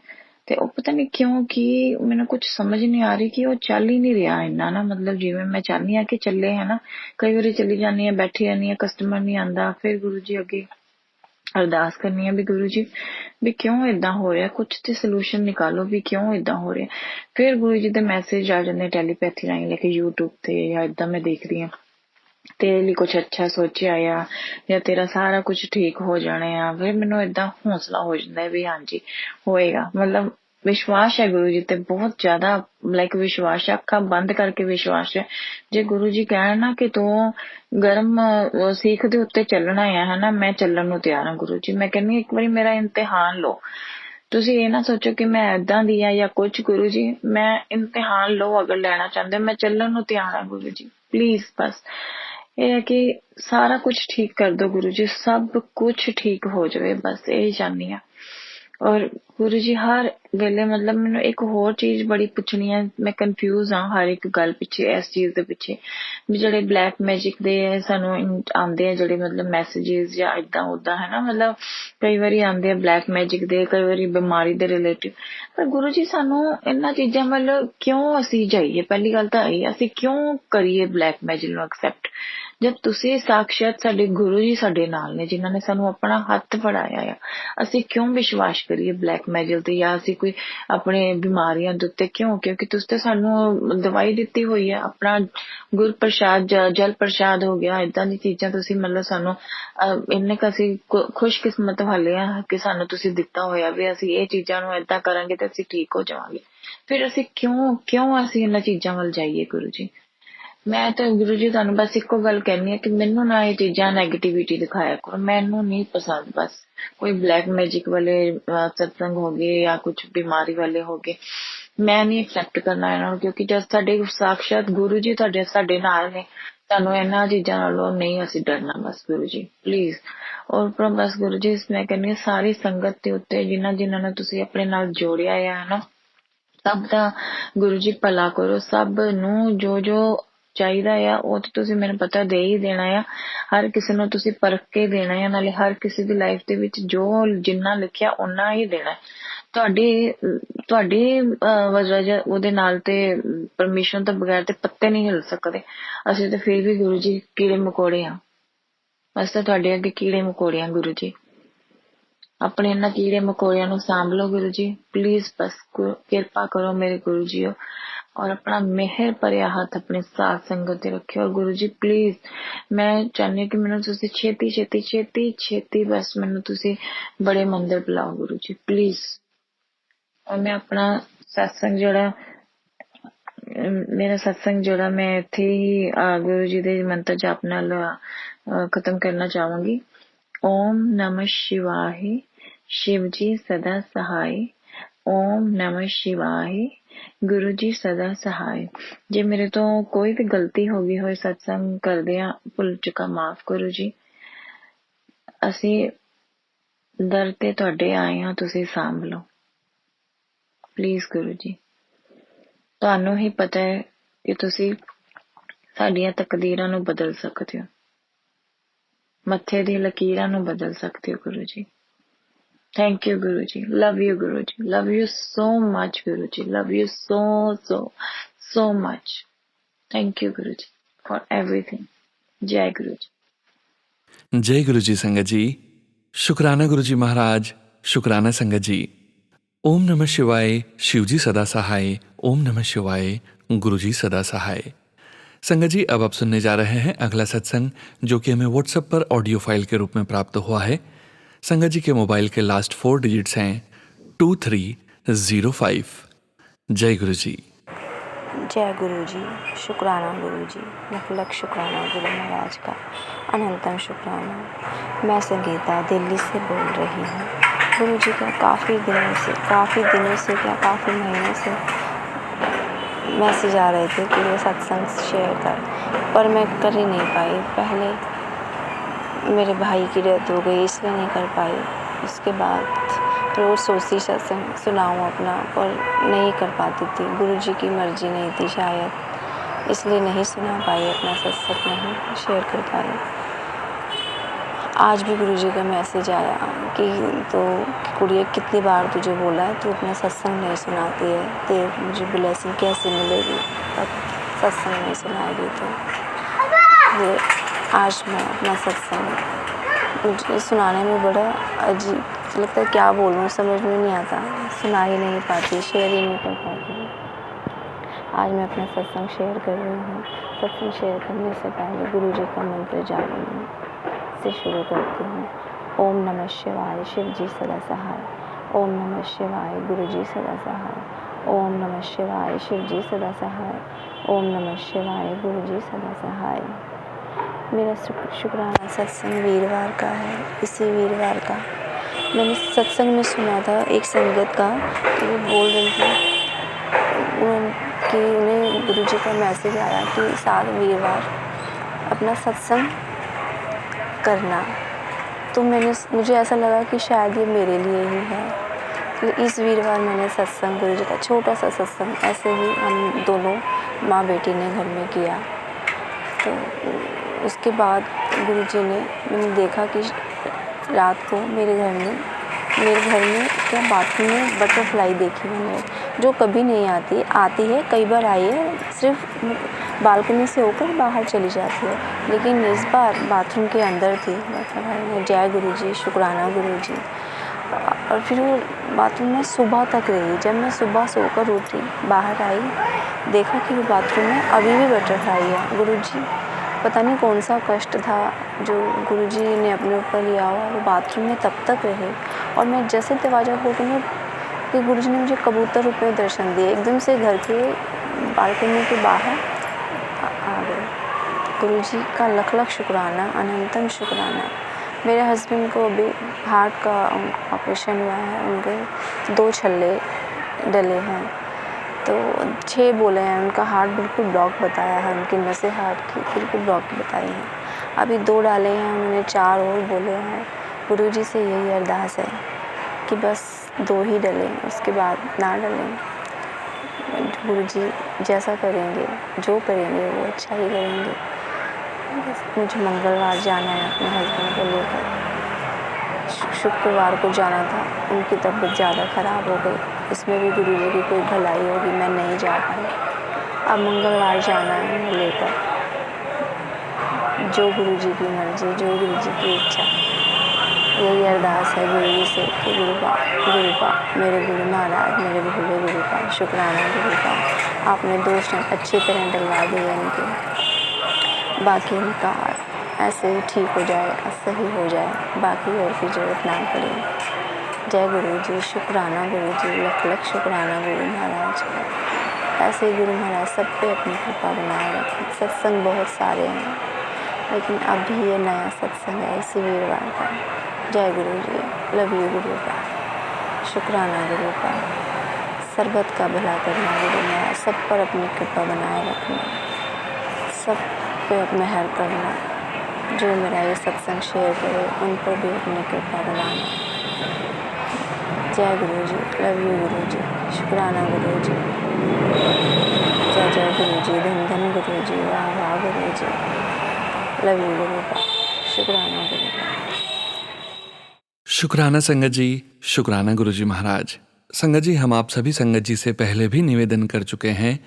Speaker 3: ਤੇ ਉਹ ਪਤਾ ਨਹੀਂ ਕਿਉਂ ਕਿ ਮੈਨੂੰ ਕੁਛ ਸਮਝ ਨਹੀਂ ਆ ਰਹੀ ਕਿ ਉਹ ਚੱਲ ਹੀ ਨਹੀਂ ਰਿਹਾ ਇੰਨਾ ਨਾ। ਮਤਲਬ ਜਿਵੇਂ ਮੈਂ ਚਾਹੁੰਦੀ ਹਾਂ ਕਿ ਚੱਲੇ ਹੈ ਨਾ, ਕਈ ਵਾਰੀ ਚਲੀ ਜਾਂਦੀ ਹਾਂ, ਬੈਠੀ ਜਾਂਦੀ ਹਾਂ, ਕਸਟਮਰ ਨਹੀਂ ਆਉਂਦਾ, ਫਿਰ ਗੁਰੂ ਜੀ ਅੱਗੇ ਅਰਦਾਸ ਕਰਨੀ ਆ ਵੀ ਗੁਰੂ ਜੀ ਵੀ ਕਿਉਂ ਏਦਾਂ ਹੋ ਰਿਹਾ, ਕੁਛ ਤੇ ਸੋਲੂਸ਼ਨ ਨਿਕਾਲੋ ਵੀ ਕਿਉਂ ਏਦਾਂ ਹੋ ਰਿਹਾ। ਫਿਰ ਗੁਰੂ ਜੀ ਦੇ ਮੈਸੇਜ ਆ ਜਾਂਦੇ ਟੈਲੀਪੈਥੀ ਰਾਹੀਂ, ਲੈ ਕੇ YouTube ਤੇ, ਜਾਂ ਏਦਾਂ ਮੈਂ ਦੇਖਦੀ ਹਾਂ ਤੇਰੇ ਲਈ ਕੁਛ ਅੱਛਾ ਸੋਚਿਆ ਆ, ਜਾਂ ਤੇਰਾ ਸਾਰਾ ਕੁਛ ਠੀਕ ਹੋ ਜਾਣਾ ਆ। ਫਿਰ ਮੈਨੂੰ ਏਦਾਂ ਹੌਸਲਾ ਹੋ ਜਾਂਦਾ ਵੀ ਹਾਂਜੀ ਹੋਏਗਾ। ਮਤਲਬ ਵਿਸ਼ਵਾਸ ਹੈ ਗੁਰੂ ਜੀ ਤੇ, ਬਹੁਤ ਜ਼ਿਆਦਾ ਲਾਈਕ ਵਿਸ਼ਵਾਸ ਹੈ, ਅੱਖਾਂ ਬੰਦ ਕਰਕੇ ਵਿਸ਼ਵਾਸ ਹੈ। ਜੇ ਗੁਰੂ ਜੀ ਕਹਿਣ ਨਾ ਕਿ ਤੂੰ ਗਰਮ ਸੀਖ ਦੇ ਉੱਤੇ ਚੱਲਣਾ ਆ ਹਨਾ, ਮੈਂ ਚੱਲਣ ਨੂੰ ਤਿਆਰ ਹਾਂ ਗੁਰੂ ਜੀ। ਮੈਂ ਕਹਿੰਦੀ ਇੱਕ ਵਾਰੀ ਮੇਰਾ ਇਮਤਿਹਾਨ ਲਓ। ਤੁਸੀਂ ਇਹ ਨਾ ਸੋਚੋ ਕਿ ਮੈਂ ਏਦਾਂ ਦੀ ਆ ਜਾਂ ਕੁਛ, ਗੁਰੂ ਜੀ ਮੈਂ ਇਮਤਿਹਾਨ ਲਓ, ਅਗਰ ਲੈਣਾ ਚਾਹੁੰਦੇ ਮੈਂ ਚੱਲਣ ਨੂੰ ਤਿਆਰ ਹਾਂ ਗੁਰੂ ਜੀ। ਪਲੀਜ਼ ਬਸ ਇਹ ਹੈ ਕਿ ਸਾਰਾ ਕੁਛ ਠੀਕ ਕਰ ਦੋ ਗੁਰੂ ਜੀ, ਸਭ ਕੁਛ ਠੀਕ ਹੋ ਜਾਵੇ, ਬਸ ਇਹ ਚਾਹੁੰਦੀ ਹਾਂ। ਔਰ ਗੁਰੂ ਜੀ ਹਰ ਵੇਲੇ ਮਤਲਬ ਮੈਨੂੰ ਇੱਕ ਹੋਰ ਚੀਜ਼ ਬੜੀ ਪੁੱਛਣੀ ਹੈ, ਮੈਂ ਕਨਫਿਊਜ਼ ਹਾਂ ਹਰ ਇੱਕ ਗੱਲ ਪਿੱਛੇ, ਇਸ ਚੀਜ਼ ਦੇ ਪਿੱਛੇ ਵੀ ਜਿਹੜੇ ਬਲੈਕ ਮੈਜਿਕ ਦੇ ਸਾਨੂੰ ਆਉਂਦੇ ਆ ਜਿਹੜੇ ਮਤਲਬ ਮੈਸੇਜਿਸ ਜਾਂ ਏਦਾਂ ਉਦਾਂ ਹੈ ਨਾ, ਮਤਲਬ ਕਈ ਵਾਰੀ ਆਉਂਦੇ ਆ ਬਲੈਕ ਮੈਜਿਕ ਦੇ, ਕਈ ਵਾਰੀ ਬਿਮਾਰੀ ਦੇ ਰਿਲੇਟਿਵ। ਪਰ ਗੁਰੂ ਜੀ ਸਾਨੂੰ ਇਹਨਾਂ ਚੀਜ਼ਾਂ ਵੱਲ ਕਿਉਂ ਅਸੀਂ ਜਾਈਏ? ਪਹਿਲੀ ਗੱਲ ਤਾਂ ਇਹ, ਅਸੀਂ ਕਿਉਂ ਕਰੀਏ ਬਲੈਕ ਮੈਜਿਕ ਨੂੰ ਐਕਸੈਪਟ, ਜਦ ਤੁਸੀਂ ਸਾਕਸ਼ਾਤ ਸਾਡੇ ਗੁਰੂ ਜੀ ਸਾਡੇ ਨਾਲ ਨੇ, ਜਿਨ੍ਹਾਂ ਨੇ ਸਾਨੂੰ ਆਪਣਾ ਹੱਥ ਫੜਾਇਆ ਆ। ਅਸੀਂ ਕਿਉਂ ਵਿਸ਼ਵਾਸ ਕਰੀਏ ਬਲੈਕ ਮੈਜਿਕ ਤੇ, ਜਾਂ ਅਸੀਂ ਕੋਈ ਆਪਣੇ ਬਿਮਾਰੀਆਂ ਦੇ ਉੱਤੇ ਕਿਉਂ? ਕਿਉਂਕਿ ਤੁਸੀਂ ਤਾਂ ਸਾਨੂੰ ਦਵਾਈ ਦਿੱਤੀ ਹੋਈ ਹੈ, ਆਪਣਾ ਗੁਰ ਪ੍ਰਸ਼ਾਦ, ਜਲ ਪ੍ਰਸ਼ਾਦ ਹੋ ਗਿਆ, ਏਦਾਂ ਦੀ ਚੀਜ਼ਾਂ ਤੁਸੀਂ ਮਤਲਬ ਸਾਨੂੰ ਇੰਨੇ ਕੁ ਅਸੀਂ ਖੁਸ਼ਕਿਸਮਤ ਵਾਲੇ ਆ ਕਿ ਸਾਨੂੰ ਤੁਸੀਂ ਦਿੱਤਾ ਹੋਇਆ ਵੀ ਅਸੀਂ ਇਹ ਚੀਜ਼ਾਂ ਨੂੰ ਏਦਾਂ ਕਰਾਂਗੇ ਤੇ ਅਸੀਂ ਠੀਕ ਹੋ ਜਾਵਾਂਗੇ। ਫਿਰ ਅਸੀਂ ਕਿਉਂ ਅਸੀਂ ਇਹਨਾਂ ਚੀਜ਼ਾਂ ਵੱਲ ਜਾਈਏ ਗੁਰੂ ਜੀ? ਮੈਂ ਤਾਂ ਗੁਰੂ ਜੀ ਤੁਹਾਨੂੰ ਬਸ ਇੱਕੋ ਗੱਲ ਕਹਿੰਦੀ ਹਾਂ ਕਿ ਮੈਨੂੰ ਨਾ ਇਹ ਚੀਜ਼ਾਂ ਨੈਗੇਟਿਵਿਟੀ ਦਿਖਾਇਆ ਕਰੋ, ਮੈਨੂੰ ਨਹੀਂ ਪਸੰਦ। ਬਸ ਕੋਈ ਬਲੈਕ ਮੈਜਿਕ ਵਾਲੇ ਸਤਸੰਗ ਹੋ ਗਏ ਜਾਂ ਕੁਛ ਬਿਮਾਰੀ ਵਾਲੇ ਹੋ ਗਏ, ਮੈਂ ਨਹੀਂ ਐਕਸੈਪਟ ਕਰਨਾ ਇਹਨਾਂ ਨੂੰ, ਕਿਉਂਕਿ ਜਦ ਸਾਡੇ ਸਾਕਸ਼ਾਤ ਗੁਰੂ ਜੀ ਸਾਡੇ ਨਾਲ ਨੇ, ਤੁਹਾਨੂੰ ਇਹਨਾਂ ਚੀਜ਼ਾਂ ਨਾਲੋਂ ਨਹੀਂ ਅਸੀਂ ਡਰਨਾ। ਬਸ ਗੁਰੂ ਜੀ ਪਲੀਜ਼। ਔਰ ਬਸ ਗੁਰੂ ਜੀ ਮੈਂ ਕਹਿੰਦੀ ਹਾਂ ਸਾਰੀ ਸੰਗਤ ਦੇ ਉੱਤੇ ਜਿਨ੍ਹਾਂ ਨੂੰ ਤੁਸੀਂ ਆਪਣੇ ਨਾਲ ਜੋੜਿਆ ਹੈ ਨਾ, ਸਭ ਦਾ ਗੁਰੂ ਜੀ ਭਲਾ ਕਰੋ, ਸਭ ਨੂੰ ਜੋ ਚਾਹੀਦਾ ਆ ਉਹ ਤੇ ਤੁਸੀਂ ਮੈਨੂੰ ਪਤਾ ਦੇ ਹੀ ਦੇਣਾ ਆ। ਹਰ ਕਿਸੇ ਨੂੰ ਤੁਸੀਂ ਪਰਖ ਕੇ ਦੇਣਾ ਆ, ਨਾਲੇ ਹਰ ਕਿਸੇ ਦੀ ਲਾਈਫ ਦੇ ਵਿੱਚ ਜਿੰਨਾ ਲਿਖਿਆ ਓਨਾ ਹੀ ਦੇਣਾ। ਤੁਹਾਡੀ ਵਜ੍ਹਾ ਉਹਦੇ ਨਾਲ ਤੇ ਪਰਮਿਸ਼ਨ ਤੋਂ ਬਗੈਰ ਤੇ ਪੱਤੇ ਨਹੀਂ ਹਿੱਲ ਸਕਦੇ। ਅਸੀਂ ਤਾਂ ਫਿਰ ਵੀ ਗੁਰੂ ਜੀ ਕੀੜੇ ਮਕੌੜੇ ਆ, ਅਸੀਂ ਤਾਂ ਤੁਹਾਡੇ ਅੱਗੇ ਕੀੜੇ ਮਕੌੜੇ ਆ ਗੁਰੂ ਜੀ। ਆਪਣੇ ਇਹਨਾਂ ਕੀੜੇ ਮਕੌੜਿਆਂ ਨੂੰ ਸਾਂਭ ਲਓ ਗੁਰੂ ਜੀ ਪਲੀਜ਼, ਬਸ ਕਿਰਪਾ ਕਰੋ ਮੇਰੇ ਗੁਰੂ ਜੀਓ। और अपना मेहर भरिया हथ अपने साथ संगत ते रखियो। और गुरु जी प्लीज मैं चाहनी हूं कि मैनू तुसी छेती छेती छेती छेती बस मैनू तुसी बड़े मंदिर बुलाओ गुरु जी प्लीज। और मैं अपना सत्संग जोड़ा मेरा सत्संग जोड़ा मैं इत्थे ही गुरु जी दे मंत्र जाप नाल खत्म करना चाहूंगी। ओम नमः शिवाय शिव जी सदा सहाय। ओम नमः शिवाय गुरु जी सदा सहाय। जे मेरे तो कोई भी गलती हो गई हो सत्संग करदियां भुल चुका माफ गुरु जी। ਅਸੀਂ ਦਰ ਤੇ ਤੁਹਾਡੇ ਆਏ ਹਾਂ ਤੁਸੀਂ ਸਾਂਭ ਲਓ ਪਲੀਜ਼ ਗੁਰੂ ਜੀ। ਤੁਹਾਨੂੰ ਹੀ ਪਤਾ ਹੈ ਕਿ ਤੁਸੀਂ ਸਾਡੀਆਂ ਤਕਦੀਰਾਂ ਨੂੰ ਬਦਲ ਸਕਦੇ ਹੋ ਮੱਥੇ ਦੀ ਲਕੀਰਾਂ ਨੂੰ ਬਦਲ ਸਕਦੇ ਹੋ Guru ji. Thank you, Guruji. Love you, Guruji. Love you so much, Guruji. Love you so much. Thank you, Guruji, for everything. Jai Guruji.
Speaker 1: जय गुरु जी संगत जी। शुक्राना गुरु जी महाराज, शुक्राना संगत जी। ओम नमः शिवाय, शिव जी सदा सहाय। ओम नमः शिवाय, गुरु जी सदा सहाय। संगत जी अब आप सुनने जा रहे हैं अगला सत्संग, जो कि हमें व्हाट्सएप पर ऑडियो फाइल के रूप में प्राप्त हुआ है। संगत जी के मोबाइल के लास्ट 4 डिजिट्स हैं 2305। जय गुरु जी।
Speaker 4: जय गुरु जी। शुक्राना गुरु जी, लख लख शुक्राना गुरु महाराज का, अनंतम शुक्राना। मैं संगीता दिल्ली से बोल रही हूँ। गुरु जी का काफ़ी दिनों से क्या काफ़ी महीनों से मैसेज आ रहे थे कि ये सत्संग शेयर कर, पर मैं कर ही नहीं पाई। पहले मेरे भाई की डेथ हो गई इसलिए नहीं कर पाई। उसके बाद रोज़ सोचती सत्संग सुनाऊँ अपना, पर नहीं कर पाती थी। गुरुजी की मर्ज़ी नहीं थी शायद, इसलिए नहीं सुना पाई, अपना सत्संग नहीं शेयर कर पाई। आज भी गुरुजी का मैसेज आया कि तो कुड़िया कितनी बार तुझे बोला है तू अपना सत्संग नहीं सुनाती है, तेरे मुझे ब्लेसिंग कैसे मिलेगी, तब सत्संग नहीं सुनाएगी। तो ये आज मैं अपना सत्संग मुझे सुनाने में बड़ा अजीब लगता है, क्या बोलूँ समझ में नहीं आता, सुना ही नहीं पाती, शेयर ही नहीं कर पाती। आज मैं अपना सत्संग शेयर कर रही हूँ। सत्संग शेयर करने से पहले गुरु जी का मंत्र जाप से शुरू करती हूँ। ओम नमः शिवाय, शिव जी सदा सहाय। ओम नमः शिवाय, गुरु जी सदा सहाय। ओम नमः शिवाय, शिव जी सदा सहाय। ओम नमः शिवाय, गुरु जी सदा सहाय। मेरा शुक्राना सत्संग वीरवार का है। इसी वीरवार का मैंने सत्संग में सुना था एक संगत का, तो वो बोल रही थी कि उन्हें गुरु जी का मैसेज आया कि 7 वीरवार अपना सत्संग करना। तो मुझे ऐसा लगा कि शायद ये मेरे लिए ही है। तो इस वीरवार मैंने सत्संग गुरु जी का छोटा सा सत्संग ऐसे ही हम दोनों माँ बेटी ने घर में किया। तो उसके बाद गुरु जी ने मैंने देखा कि रात को मेरे घर में क्या बाथरूम में बटरफ्लाई देखी मैंने, जो कभी नहीं आती है, कई बार आई है, सिर्फ बालकनी से होकर बाहर चली जाती है, लेकिन इस बार बाथरूम के अंदर थी बटरफ्लाई। जय गुरु जी, शुक्राना गुरु जी। और फिर वो बाथरूम में सुबह तक रही। जब मैं सुबह सोकर उठी, बाहर आई, देखा कि वो बाथरूम में अभी भी बटरफ्लाई है। गुरु जी पता नहीं कौन सा कष्ट था जो गुरुजी ने अपने ऊपर लिया हुआ, वो बाथरूम में तब तक रहे। और मैं जैसे दरवाज़ा खोलूँगी कि गुरुजी ने मुझे कबूतर रूप में दर्शन दिए, एकदम से घर के बालकनी के बाहर आ गए। गुरुजी का लख लख शुक्राना, अनंतम शुक्राना। मेरे हस्बैंड को अभी हार्ट का ऑपरेशन हुआ है, उनके 2 छल्ले डले हैं, तो 6 बोले हैं। उनका हार्ट बिल्कुल ब्लॉक बताया है, उनकी नसें हार्ट की बिल्कुल ब्लॉक बताई हैं। अभी 2 डाले हैं, उन्होंने 4 और बोले हैं। गुरुजी से यही अरदास है कि बस 2 ही डलें, उसके बाद ना डलें। गुरुजी जैसा करेंगे, जो करेंगे वो अच्छा ही करेंगे। बस मुझे मंगलवार जाना है अपने हस्बैंड को लेकर। शुक्रवार को जाना था, उनकी तबीयत ज़्यादा ख़राब हो गई, इसमें भी गुरुजी की कोई भलाई होगी, मैं नहीं जा पाई। अब मंगलवार जाना है मैं लेकर, जो गुरुजी की मर्ज़ी, जो गुरुजी की इच्छा। यही अरदास है गुरु जी से कि गुरुपा मेरे गुरु महाराज, मेरे भोले गुरुपा, शुक्राना गुरुपा, आपने 2 स्टेप अच्छी तरह डलवा दिए इनके, बाकी उनका ऐसे ही ठीक हो जाए, सही हो जाए, बाकी और की जरूरत ना पड़े। जय गुरु जी, शुक्राना गुरु जी, लख लख शुक्राना गुरु महाराज का। ऐसे ही गुरु महाराज सब पे अपनी कृपा बनाए रखें। सत्संग बहुत सारे हैं, लेकिन अभी ये नया सत्संग है इसी वीरवार का। जय गुरु जी, लव यू गुरु का, शुक्राना गुरु का, सरबत का भला करना गुरु महाराज, सब पर अपनी कृपा बनाए रखना, सब पे मेहर करना। जो मेरा ये सत्संग शेयर करे उन पर भी अपनी कृपा बनाना। जय गुरु जी, लव यू गुरु जी, शुक्राना गुरु जी, जय जय गुरु जी, धन धन गुरु जी, वाह वाह गुरु जी, लव यू गुरु का, शुक्राना गुरु का।
Speaker 1: शुक्राना संगत जी, शुक्राना गुरुजी महाराज। संगत जी, हम आप सभी संगत जी से पहले भी निवेदन कर चुके हैं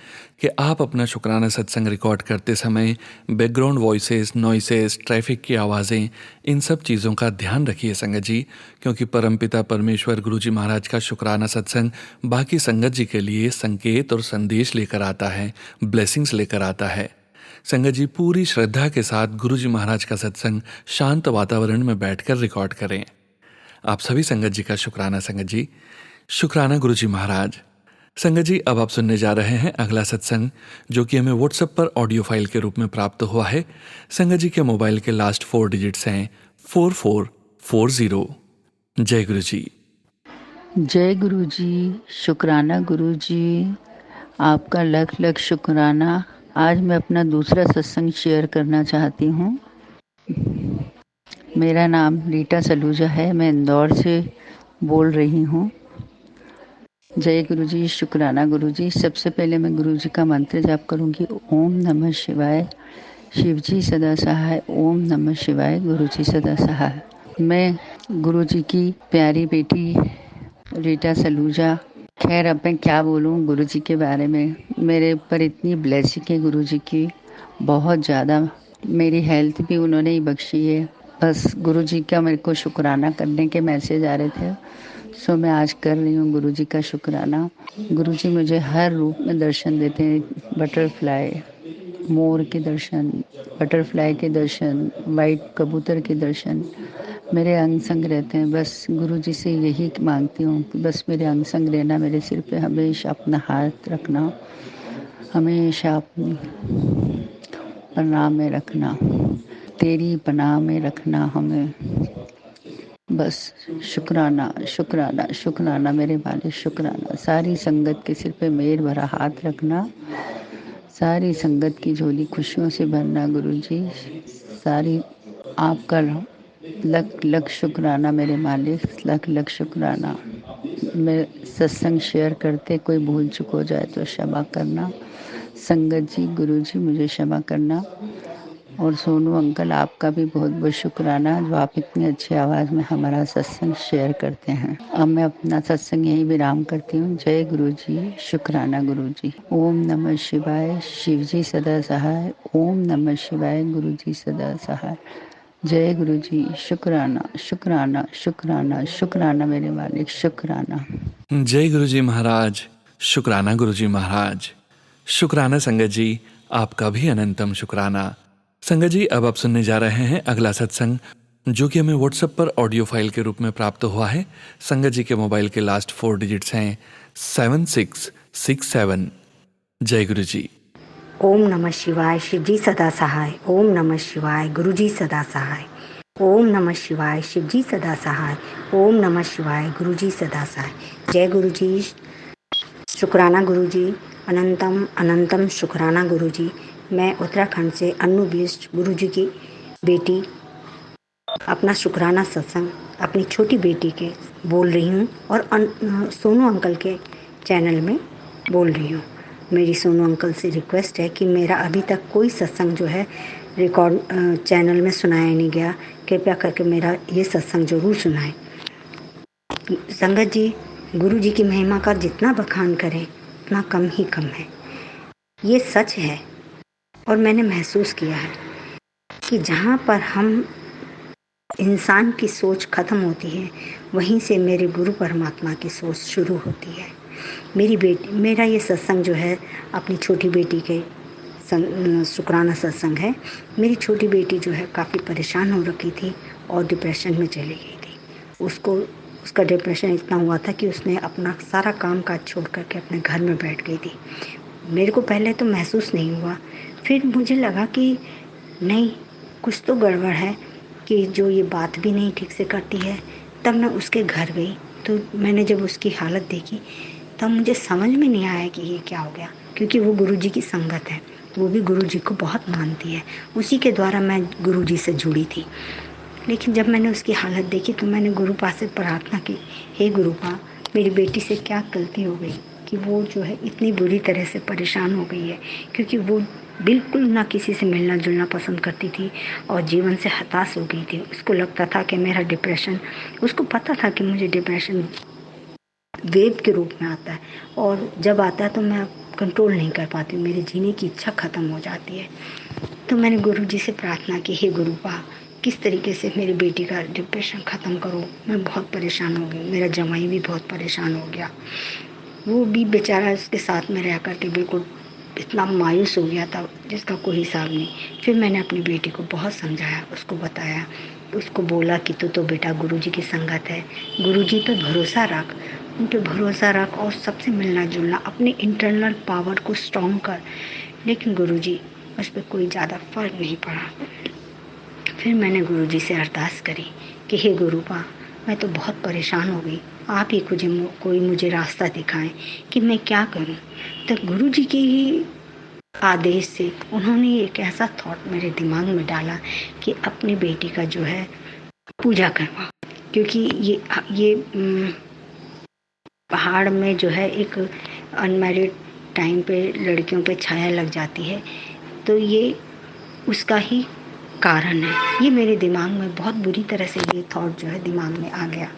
Speaker 1: कि आप अपना शुक्राना सत्संग रिकॉर्ड करते समय बैकग्राउंड वॉइसेस, नॉइसेस, ट्रैफिक की आवाज़ें, इन सब चीज़ों का ध्यान रखिए संगत जी, क्योंकि परमपिता परमेश्वर गुरुजी महाराज का शुक्राना सत्संग बाकी संगत जी के लिए संकेत और संदेश लेकर आता है, ब्लेसिंग्स लेकर आता है। संगत जी, पूरी श्रद्धा के साथ गुरुजी महाराज का सत्संग शांत वातावरण में बैठकर रिकॉर्ड करें। आप सभी संगत जी का शुक्राना संगत जी, शुक्राना गुरुजी महाराज। संगत जी, अब आप सुनने जा रहे हैं अगला सत्संग, जो कि हमें व्हाट्सएप पर ऑडियो फाइल के रूप में प्राप्त हुआ है। संगत जी के मोबाइल के लास्ट 4 डिजिट्स हैं 4440। जय गुरु जी।
Speaker 5: जय गुरु जी, शुक्राना गुरु जी, आपका लख लख शुक्राना। आज मैं अपना दूसरा सत्संग शेयर करना चाहती हूँ। मेरा नाम रीटा सलूजा है, मैं इंदौर से बोल रही हूँ। जय गुरु जी, शुक्राना गुरु जी। सबसे पहले मैं गुरु जी का मंत्र जाप करूँगी। ओम नमः शिवाय, शिव जी सदा सहाय, ओम नमः शिवाय, गुरु जी सदा सहाय। मैं गुरु जी की प्यारी बेटी रीटा सलूजा। खैर, अब मैं क्या बोलूँ गुरु जी के बारे में। मेरे ऊपर इतनी ब्लेसिंग है गुरु जी की, बहुत ज़्यादा। मेरी हेल्थ भी उन्होंने ही बख्शी है। बस गुरु जी का मेरे को शुक्राना करने के मैसेज आ रहे थे, सो मैं आज कर रही हूँ गुरु जी का शुक्राना। गुरु जी मुझे हर रूप में दर्शन देते हैं। बटरफ्लाई, मोर के दर्शन, बटरफ्लाई के दर्शन, वाइट कबूतर के दर्शन मेरे अंग संग रहते हैं। बस गुरु जी से यही मांगती हूँ कि बस मेरे अंग संग रहना, मेरे सिर पे हमेशा अपना हाथ रखना, हमेशा अपनी पनाह में रखना, तेरी पनाह में रखना हमें। बस शुक्राना शुक्राना शुक्राना मेरे मालिक, शुक्राना। सारी संगत के सिर पे मेहर भरा हाथ रखना, सारी संगत की झोली खुशियों से भरना गुरु जी। सारी आपका लख लख शुक्राना मेरे मालिक, लख लख शुक्राना। मैं सत्संग शेयर करते कोई भूल चूक हो जाए तो क्षमा करना। संगत जी, गुरु जी, मुझे क्षमा करना। और सोनू अंकल, आपका भी बहुत बहुत शुक्राना, जो आप इतनी अच्छी आवाज़ में हमारा सत्संग शेयर करते हैं। अब मैं अपना सत्संग यही विराम करती हूँ। जय गुरु जी, शुक्राना गुरु जी। ओम नमः शिवाय, शिव जी सदा सहाय, ओम नमः शिवाय, गुरु जी सदा सहाय। जय गुरु जी, शुक्राना शुक्राना शुक्राना शुक्राना मेरे मालिक, शुक्राना।
Speaker 1: जय गुरु जी महाराज, शुक्राना गुरु जी महाराज। शुक्राना संगत जी, आपका भी अनंतम शुक्राना। संगत जी, अब आप सुनने जा रहे हैं अगला सत्संग, जो कि हमें व्हाट्सएप पर ऑडियो फाइल के रूप में प्राप्त हुआ है। संगत जी के मोबाइल के लास्ट 4 डिजिट्स हैं 7667। जय गुरु जी।
Speaker 6: ओम नमः शिवाय, शिव जी सदा सहाय, ओम नमः शिवाय, गुरु जी सदा सहाय, ओम नमः शिवाय, शिव जी सदा सहाय, ओम नमः शिवाय, गुरु जी सदा सहाय। जय गुरु जी, शुक्राना गुरु जी, अनंतम अनंतम शुक्राना गुरु जी। मैं उत्तराखंड से अन्नू बिष्ट गुरु जी की बेटी अपना शुक्राना सत्संग अपनी छोटी बेटी के बोल रही हूँ और सोनू अंकल के चैनल में बोल रही हूँ। मेरी सोनू अंकल से रिक्वेस्ट है कि मेरा अभी तक कोई सत्संग जो है रिकॉर्ड चैनल में सुनाया नहीं गया, कृपया करके मेरा ये सत्संग जरूर सुनाएं। संगत जी, गुरु जी की महिमा का जितना बखान करें उतना कम ही कम है। ये सच है और मैंने महसूस किया है कि जहाँ पर हम इंसान की सोच खत्म होती है, वहीं से मेरे गुरु परमात्मा की सोच शुरू होती है। मेरा ये सत्संग जो है अपनी छोटी बेटी के शुक्राना सत्संग है। मेरी छोटी बेटी जो है काफ़ी परेशान हो रखी थी और डिप्रेशन में चली गई थी। उसका डिप्रेशन इतना हुआ था कि उसने अपना सारा काम काज छोड़ करके अपने घर में बैठ गई थी। मेरे को पहले तो महसूस नहीं हुआ, फिर मुझे लगा कि नहीं, कुछ तो गड़बड़ है कि जो ये बात भी नहीं ठीक से करती है। तब मैं उसके घर गई तो मैंने जब उसकी हालत देखी तब मुझे समझ में नहीं आया कि ये क्या हो गया, क्योंकि वो गुरुजी की संगत है, वो भी गुरुजी को बहुत मानती है। उसी के द्वारा मैं गुरुजी से जुड़ी थी। लेकिन जब मैंने उसकी हालत देखी तो मैंने गुरुपा से प्रार्थना की, हे गुरुपा, मेरी बेटी से क्या गलती हो गई कि वो जो है इतनी बुरी तरह से परेशान हो गई है, क्योंकि वो बिल्कुल ना किसी से मिलना जुलना पसंद करती थी और जीवन से हताश हो गई थी। उसको लगता था कि मेरा डिप्रेशन, उसको पता था कि मुझे डिप्रेशन वेव के रूप में आता है और जब आता है तो मैं कंट्रोल नहीं कर पाती हूँ, मेरे जीने की इच्छा ख़त्म हो जाती है। तो मैंने गुरुजी से प्रार्थना की, हे गुरुपा, किस तरीके से मेरी बेटी का डिप्रेशन ख़त्म करो, मैं बहुत परेशान हो गई। मेरा जमाई भी बहुत परेशान हो गया, वो भी बेचारा उसके साथ में रह करके बिल्कुल इतना मायूस हो गया था जिसका कोई हिसाब नहीं। फिर मैंने अपनी बेटी को बहुत समझाया, उसको बताया, उसको बोला कि तू तो बेटा गुरुजी की संगत है, गुरुजी पे भरोसा रख, उन पे भरोसा रख और सबसे मिलना जुलना, अपने इंटरनल पावर को स्ट्रॉन्ग कर। लेकिन गुरुजी, उस पर कोई ज़्यादा फर्क नहीं पड़ा। फिर मैंने गुरुजी से अरदास करी कि हे गुरुपा, मैं तो बहुत परेशान हो गई, आप ही कोई मुझे रास्ता दिखाएं कि मैं क्या करूं। तो गुरुजी के ही आदेश से उन्होंने एक ऐसा थॉट मेरे दिमाग में डाला कि अपनी बेटी का जो है पूजा करवा, क्योंकि ये पहाड़ में जो है एक अनमैरिड टाइम पे लड़कियों पे छाया लग जाती है, तो ये उसका ही कारण है। ये मेरे दिमाग में बहुत बुरी तरह से ये थॉट जो है दिमाग में आ गया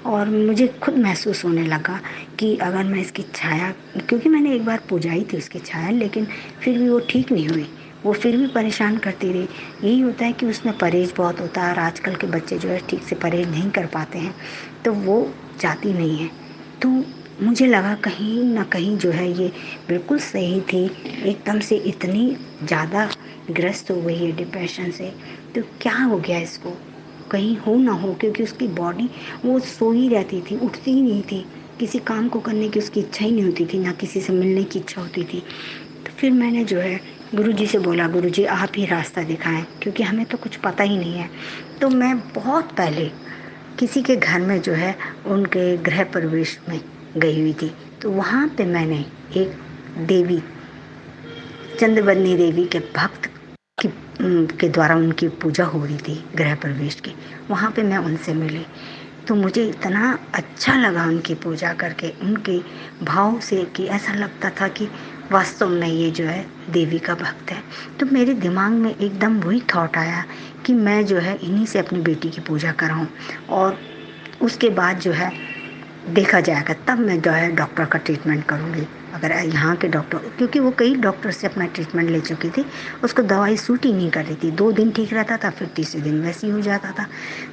Speaker 6: और मुझे खुद महसूस होने लगा कि अगर मैं इसकी छाया, क्योंकि मैंने एक बार पूजाई थी उसकी छाया, लेकिन फिर भी वो ठीक नहीं हुई, वो फिर भी परेशान करती रही। यही होता है कि उसमें परहेज बहुत होता है और आजकल के बच्चे जो है ठीक से परहेज नहीं कर पाते हैं, तो वो जाती नहीं है। तो मुझे लगा कहीं ना कहीं जो है ये बिल्कुल सही थी, एकदम से इतनी ज़्यादा ग्रस्त हो गई है डिप्रेशन से, तो क्या हो गया इसको, कहीं हो ना हो, क्योंकि उसकी बॉडी वो सो ही रहती थी, उठती ही नहीं थी, किसी काम को करने की उसकी इच्छा ही नहीं होती थी, ना किसी से मिलने की इच्छा होती थी। तो फिर मैंने जो है गुरुजी से बोला, गुरुजी आप ही रास्ता दिखाएं, क्योंकि हमें तो कुछ पता ही नहीं है। तो मैं बहुत पहले किसी के घर में जो है उनके गृह प्रवेश में गई हुई थी, तो वहाँ पे मैंने एक देवी, चंद्रवदनी देवी के भक्त के द्वारा उनकी पूजा हो रही थी गृह प्रवेश की, वहाँ पे मैं उनसे मिली। तो मुझे इतना अच्छा लगा उनकी पूजा करके, उनके भाव से, कि ऐसा लगता था कि वास्तव में ये जो है देवी का भक्त है। तो मेरे दिमाग में एकदम वही थॉट आया कि मैं जो है इन्हीं से अपनी बेटी की पूजा कराऊं और उसके बाद जो है देखा जाएगा, तब मैं जो है डॉक्टर का ट्रीटमेंट करूँगी। अगर यहाँ के डॉक्टर, क्योंकि वो कई डॉक्टर से अपना ट्रीटमेंट ले चुकी थी, उसको दवाई सूट ही नहीं कर रही थी, 2 दिन ठीक रहता था, फिर तीसरे दिन वैसे ही हो जाता था।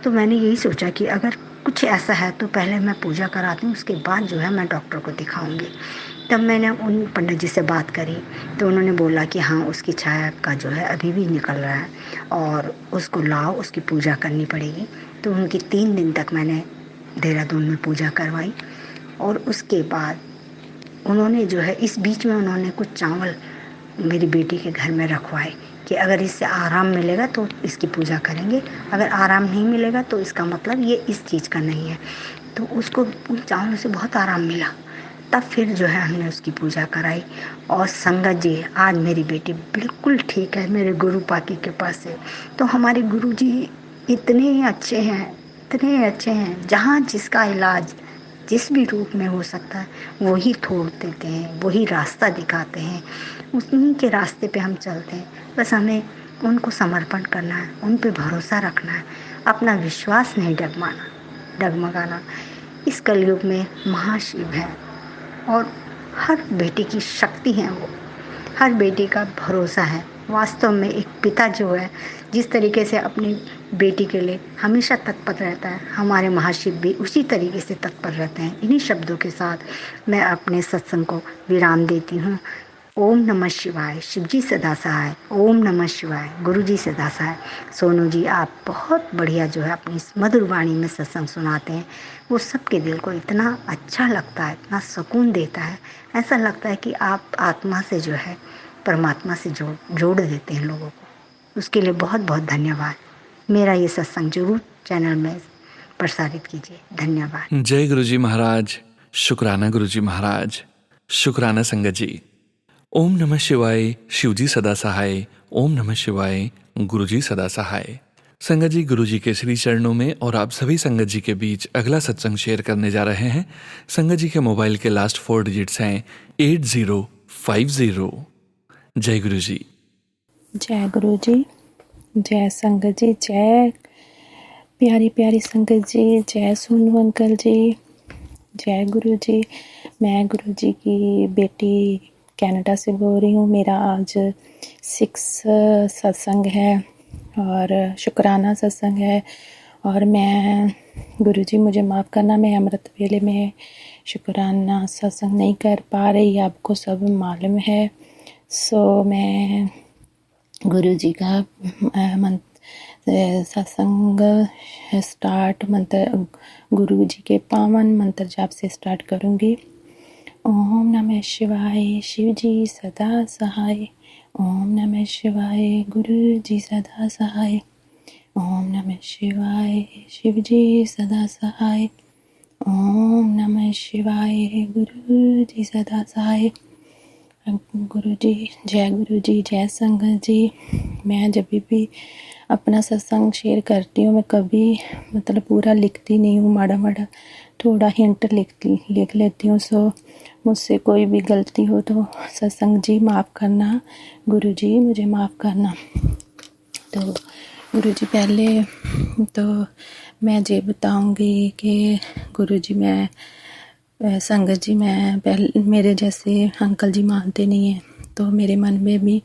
Speaker 6: तो मैंने यही सोचा कि अगर कुछ ऐसा है तो पहले मैं पूजा कराती हूँ, उसके बाद जो है मैं डॉक्टर को दिखाऊंगी। तब मैंने उन पंडित जी से बात करी तो उन्होंने बोला कि हाँ, उसकी छाया का जो है अभी भी निकल रहा है और उसको लाओ, उसकी पूजा करनी पड़ेगी। तो उनकी 3 दिन तक मैंने देहरादून में पूजा करवाई और उसके बाद उन्होंने जो है इस बीच में उन्होंने कुछ चावल मेरी बेटी के घर में रखवाए कि अगर इससे आराम मिलेगा तो इसकी पूजा करेंगे, अगर आराम नहीं मिलेगा तो इसका मतलब ये इस चीज़ का नहीं है। तो उसको उन चावलों से बहुत आराम मिला। तब फिर जो है हमने उसकी पूजा कराई और संगत जी, आज मेरी बेटी बिल्कुल ठीक है मेरे गुरु पाकी के पास से। तो हमारे गुरु जी इतने अच्छे हैं, इतने अच्छे हैं, जहाँ जिसका इलाज जिस भी रूप में हो सकता है वही छोड़ देते हैं, वही रास्ता दिखाते हैं, उन्हीं के रास्ते पे हम चलते हैं। बस हमें उनको समर्पण करना है, उन पे भरोसा रखना है, अपना विश्वास नहीं डगमगाना। इस कलयुग में महाशिव है और हर बेटी की शक्ति है, वो हर बेटी का भरोसा है वास्तव में एक पिता जो है जिस तरीके से अपनी बेटी के लिए हमेशा तत्पर रहता है, हमारे महाशिव भी उसी तरीके से तत्पर रहते हैं। इन्हीं शब्दों के साथ मैं अपने सत्संग को विराम देती हूँ। ओम नमः शिवाय, शिव जी सदा सहाय। ओम नमः शिवाय, गुरु जी सदा सहाय। सोनू जी, आप बहुत बढ़िया जो है अपनी इस मधुर वाणी में सत्संग सुनाते हैं। वो सबके दिल को इतना अच्छा लगता है, इतना सुकून देता है। ऐसा लगता है कि आप आत्मा से जो है परमात्मा से जोड़ देते हैं लोगों को। उसके लिए बहुत बहुत धन्यवाद। मेरा ये सत्संग जरूर चैनल में प्रसारित कीजिए। धन्यवाद।
Speaker 1: जय गुरु जी महाराज, शुक्राना गुरु जी महाराज, शुक्राना संगत जी। ओम नमः शिवाय, शिव जी सदा सहाय। ओम नमः शिवाय, गुरु जी सदा सहाय। संगत जी, गुरु जी के श्री चरणों में और आप सभी संगत जी के बीच अगला सत्संग शेयर करने जा रहे हैं। संगत जी के मोबाइल के लास्ट 4 डिजिट्स हैं 8050। जय गुरु जी।
Speaker 7: जय गुरु जी, जय संगत जी, जय प्यारी प्यारी संगत जी, जय सोनू अंकल जी, जय गुरु जी। मैं गुरु जी की बेटी कनाडा से बोल रही हूँ। मेरा आज 6 सत्संग है और शुक्राना सत्संग है। और मैं गुरु जी मुझे माफ़ करना, मैं अमृत वेले में शुक्राना सत्संग नहीं कर पा रही, आपको सब मालूम है। सो मैं गुरु जी का सत्संग स्टार्ट मंत्र गुरु जी के पावन मंत्र जाप से स्टार्ट करूँगी। ओम नमः शिवाय, शिव जी सदा सहाय। ओम नमः शिवाय, गुरु जी सदा सहाय। ओम नमः शिवाय, शिव जी सदा सहाय। ओम नमः शिवाय, गुरु जी सदा सहाय। गुरु जी, जय संगत जी। मैं जब भी अपना सत्संग शेयर करती हूँ, मैं कभी मतलब पूरा लिखती नहीं हूँ, माड़ा माड़ा थोड़ा हिंट लिख लेती हूँ। सो मुझसे कोई भी गलती हो तो सत्संग जी माफ़ करना, गुरु जी मुझे माफ़ करना। तो गुरु जी, पहले तो मैं ये बताऊँगी कि गुरु जी मैं संगत जी, मैं पहले मेरे जैसे अंकल जी मानते नहीं हैं, तो मेरे मन में भी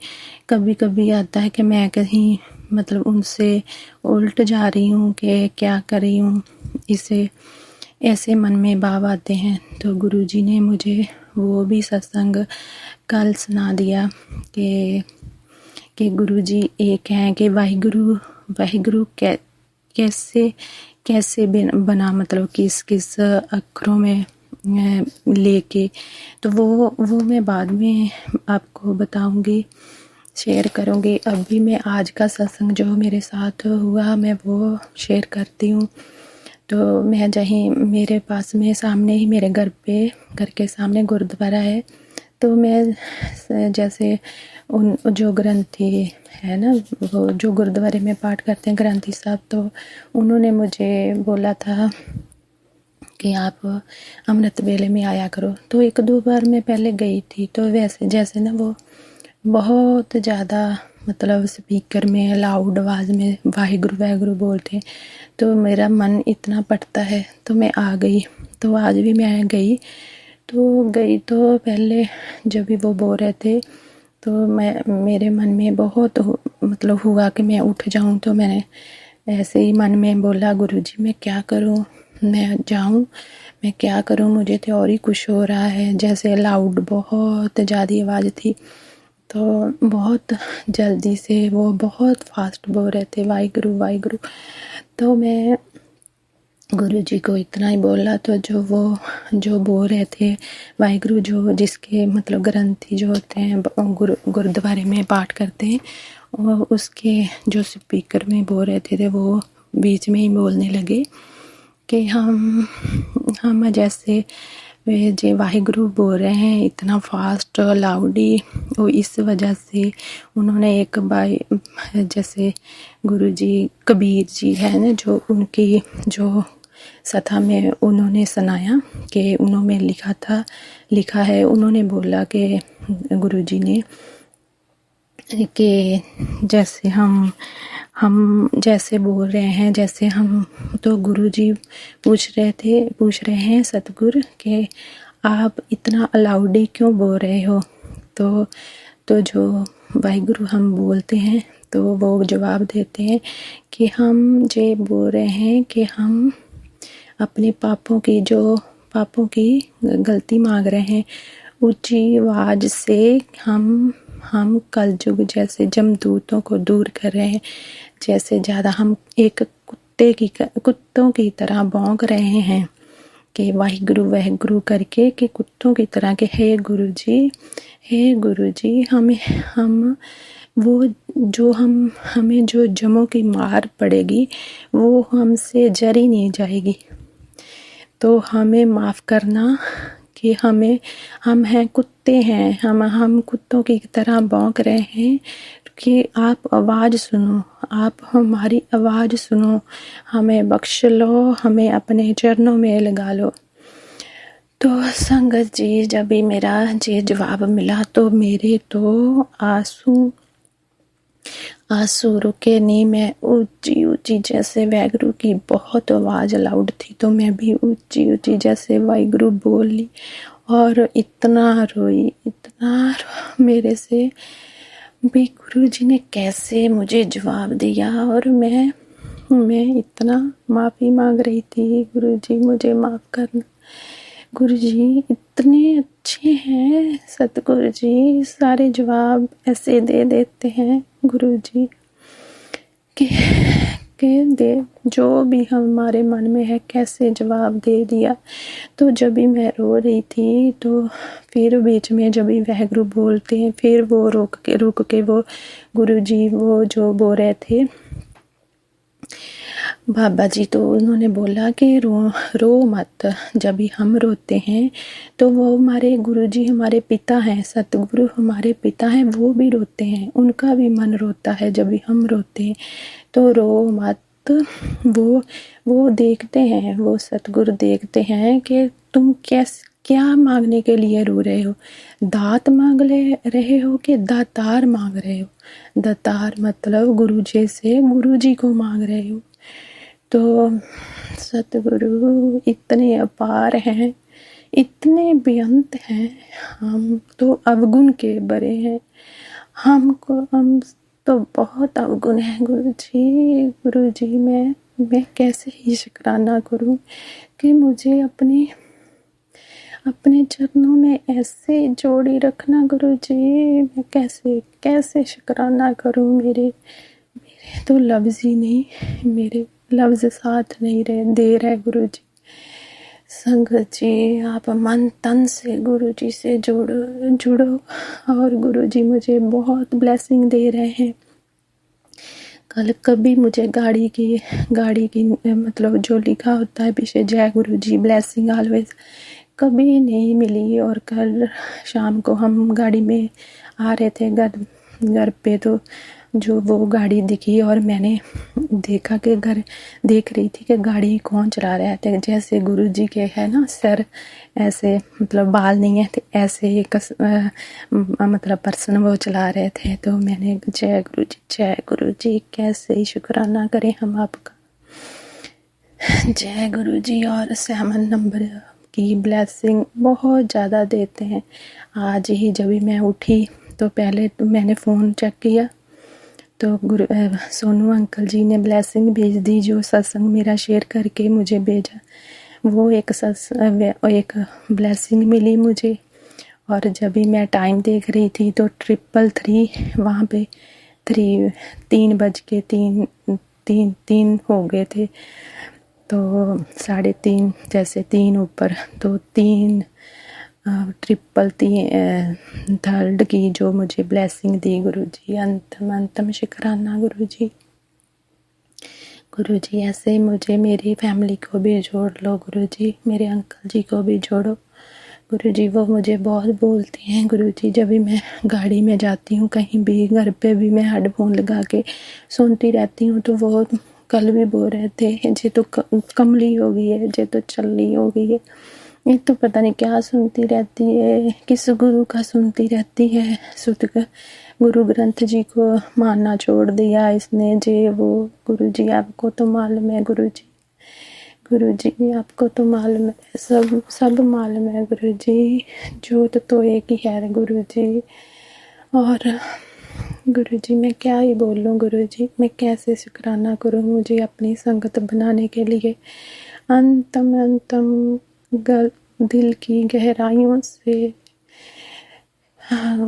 Speaker 7: कभी कभी आता है कि मैं कहीं मतलब उनसे उल्ट जा रही हूँ कि क्या कर रही हूँ, इसे ऐसे मन में भाव आते हैं। तो गुरु जी ने मुझे वो भी सत्संग कल सुना दिया कि गुरु जी एक हैं, कि वाहिगुरु कैसे बना, मतलब किस अक्षरों में लेके, तो वो मैं बाद में आपको बताऊंगी, शेयर करूंगी। अभी मैं आज का सत्संग जो मेरे साथ हुआ मैं वो शेयर करती हूँ। तो मैं जहीं मेरे पास में सामने ही मेरे घर के सामने गुरुद्वारा है, तो मैं जैसे उन जो ग्रंथी है ना, वो जो गुरुद्वारे में पाठ करते हैं ग्रंथी साहब, तो उन्होंने मुझे बोला था कि आप अमृत वेले में आया करो। तो 1-2 बार मैं पहले गई थी, तो वैसे जैसे ना वो बहुत ज़्यादा मतलब स्पीकर में लाउड आवाज़ में वाहिगुरु बोलते, तो मेरा मन इतना पटता है, तो मैं आ गई। तो आज भी मैं गई तो पहले जब भी वो बोल रहे थे तो मेरे मन में बहुत मतलब हुआ कि मैं उठ जाऊं। तो मैंने ऐसे ही मन में बोला, गुरुजी मैं क्या करूं, मैं जाऊं, मैं क्या करूं, मुझे तो और ही कुछ हो रहा है। जैसे लाउड बहुत ज़्यादा आवाज़ थी, तो बहुत जल्दी से वो बहुत फास्ट बोल रहे थे वाहिगुरु। तो मैं गुरु जी को इतना ही बोला, तो जो बोल रहे थे वाहिगुरु, जो जिसके मतलब ग्रंथी जो होते हैं गुरुद्वारे में पाठ करते हैं, वो उसके जो स्पीकर में बोल रहे थे वो बीच में ही बोलने लगे कि हम जैसे जे वाहिगुरु बोल रहे हैं इतना फास्ट लाउडी, वो इस वजह से उन्होंने एक जैसे गुरु जी कबीर जी है ना, जो उनकी जो सथा में उन्होंने सुनाया कि उन्होंने लिखा है, उन्होंने बोला कि गुरु जी ने कि जैसे हम जैसे बोल रहे हैं, जैसे हम, तो गुरु जी पूछ रहे हैं सतगुरु कि आप इतना अलाउडी क्यों बोल रहे हो। तो तो जो वाहिगुरु हम बोलते हैं तो वो जवाब देते हैं कि हम ये बोल रहे हैं कि हम अपने पापों की गलती मांग रहे हैं। ऊंची आवाज से हम कलयुग जैसे जमदूतों को दूर कर रहे हैं। जैसे ज़्यादा हम एक कुत्तों की तरह भौंक रहे हैं कि वाहिगुरु करके कि कुत्तों की तरह के हे गुरु जी हमें जो जमों की मार पड़ेगी वो हमसे जरी नहीं जाएगी। तो हमें माफ़ करना कि हम हैं कुत्ते हैं, हम कुत्तों की तरह भौंक रहे हैं कि आप आवाज़ सुनो, आप हमारी आवाज़ सुनो, हमें बख्श लो, हमें अपने चरणों में लगा लो। तो संगत जी, जब भी मेरा ये जवाब मिला तो मेरे तो आंसू रुके नहीं। मैं ऊंची जैसे वाहिगुरु की बहुत आवाज़ लाउड थी तो मैं भी ऊंची जैसे वाहिगुरु बोली और इतना रोई मेरे से भी गुरु जी ने कैसे मुझे जवाब दिया। और मैं इतना माफ़ी मांग रही थी, गुरु जी मुझे माफ़ करना। गुरु जी इतने अच्छे हैं, सतगुरु जी सारे जवाब ऐसे दे देते हैं गुरु जी के दे जो भी हमारे मन में है कैसे जवाब दे दिया। तो जब भी मैं रो रही थी तो फिर बीच में जब भी वाहिगुरु बोलते हैं फिर वो रुक के वो गुरु जी वो जो बोल रहे थे बाबा जी, तो उन्होंने बोला कि रो मत। जब भी हम रोते हैं तो वो हमारे गुरुजी हमारे पिता हैं, सतगुरु हमारे पिता हैं, वो भी रोते हैं, उनका भी मन रोता है जब भी हम रोते हैं। तो रो मत। वो देखते हैं, वो सतगुरु देखते हैं कि तुम क्या मांगने के लिए रो रहे हो। दात मांग रहे हो कि दातार मांग रहे हो। दातार मतलब गुरुजी से गुरुजी को मांग रहे हो। तो सतगुरु इतने अपार हैं, इतने बेअंत हैं, हम तो अवगुण के बड़े हैं। हम तो बहुत अवगुण है गुरु जी मैं कैसे ही शुक्राना करूं कि मुझे अपने चरणों में ऐसे जोड़ी रखना। गुरु जी मैं कैसे शुक्राना करूं। मेरे तो लफ्ज़ ही नहीं, मेरे लफ्ज़ साथ नहीं दे रहे गुरु जी। संगत जी आप मन तन से गुरु जी से जुड़ो और गुरु जी मुझे बहुत ब्लेसिंग दे रहे हैं। कल कभी मुझे गाड़ी की मतलब जो लिखा होता है पीछे जय गुरु जी ब्लेसिंग ऑलवेज कभी नहीं मिली। और कल शाम को हम गाड़ी में आ रहे थे घर पे, तो जो वो गाड़ी दिखी और मैंने देखा कि घर देख रही थी कि गाड़ी कौन चला रहा है। जैसे गुरु जी के है ना सर ऐसे मतलब बाल नहीं है, तो ऐसे एक मतलब पर्सन वो चला रहे थे। तो मैंने जय गुरु जी कैसे ही शुक्राना करें हम आपका। जय गुरु जी। और 7 नंबर की ब्लेसिंग बहुत ज़्यादा देते हैं। आज ही जब मैं उठी तो पहले तो मैंने फ़ोन चेक किया तो सोनू अंकल जी ने ब्लेसिंग भेज दी, जो सत्संग मेरा शेयर करके मुझे भेजा। वो एक ब्लेसिंग मिली मुझे। और जब भी मैं टाइम देख रही थी तो 333 वहाँ पे 3:03 हो गए थे। तो 3:30 जैसे 3 ऊपर तो 3 की जो मुझे ब्लेसिंग दी गुरु जी, अंतम शुक्राना गुरु जी। ऐसे ही मुझे मेरी फैमिली को भी जोड़ लो गुरु जी, मेरे अंकल जी को भी जोड़ो गुरु जी। वो मुझे बहुत बोलते हैं गुरु जी, जब भी मैं गाड़ी में जाती हूँ कहीं भी, घर पे भी मैं हेडफोन लगा के सुनती रहती हूँ। तो वो कल भी बोल रहे थे जे तो कमली हो गई है, जे तो चल्ली हो गई है, ये तो पता नहीं क्या सुनती रहती है, किस गुरु का सुनती रहती है। गुरु ग्रंथ जी को मानना छोड़ दिया इसने, जे वो गुरु जी आपको तो मालूम है गुरु जी आपको तो मालूम है, सब मालूम है गुरु जी। जोत तो एक ही है गुरु जी। और गुरुजी मैं क्या ही बोलूँ गुरुजी, मैं कैसे शुक्राना करूँ मुझे अपनी संगत बनाने के लिए। अंतम दिल की गहराइयों से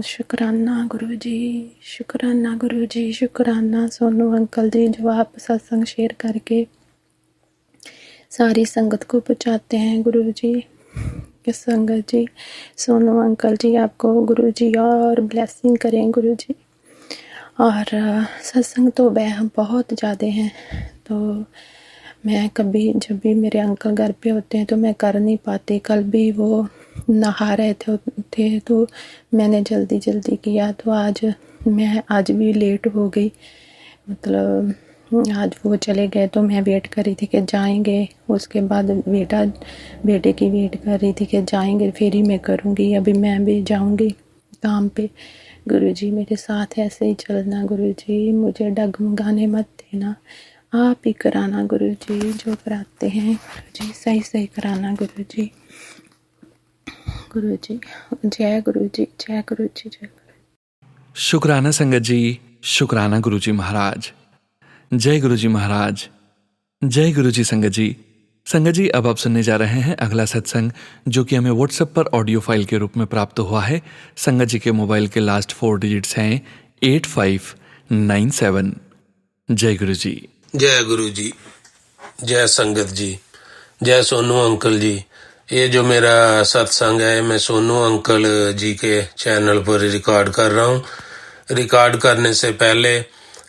Speaker 7: शुक्राना गुरुजी, शुक्राना गुरुजी, शुक्राना सोनू अंकल जी जो आप सत्संग शेयर करके सारी संगत को पहुँचाते हैं गुरुजी। संगत जी, सोनू अंकल जी आपको गुरुजी और ब्लेसिंग करें गुरुजी। और सत्संग तो बहुत ज़्यादा हैं, तो मैं कभी जब भी मेरे अंकल घर पे होते हैं तो मैं कर नहीं पाती। कल भी वो नहा रहे थे तो मैंने जल्दी किया, तो आज भी लेट हो गई। मतलब आज वो चले गए तो मैं वेट कर रही थी कि जाएंगे, उसके बाद बेटे की वेट कर रही थी कि जाएंगे फिर ही मैं करूँगी। अभी मैं भी जाऊँगी काम पे। गुरुजी मेरे साथ ऐसे ही चलना गुरुजी, मुझे डगमगाने मत देना, आप ही कराना गुरुजी, जो कराते हैं गुरुजी सही कराना गुरुजी। गुरुजी जय गुरुजी, जय गुरुजी, जय गुरुजी।
Speaker 1: शुक्राना संगत जी, शुक्राना गुरुजी महाराज। जय गुरुजी महाराज, जय गुरुजी संगत जी। संगत जी अब आप सुनने जा रहे हैं अगला सत्संग जो कि हमें व्हाट्सएप पर ऑडियो फाइल के रूप में प्राप्त हुआ है। संगत जी के मोबाइल के लास्ट 4 डिजिट्स हैं 8597। जय गुरुजी।
Speaker 8: जय गुरुजी, जय संगत जी, जय सोनू अंकल जी। ये जो मेरा सत्संग है मैं सोनू अंकल जी के चैनल पर रिकॉर्ड कर रहा हूँ। रिकॉर्ड करने से पहले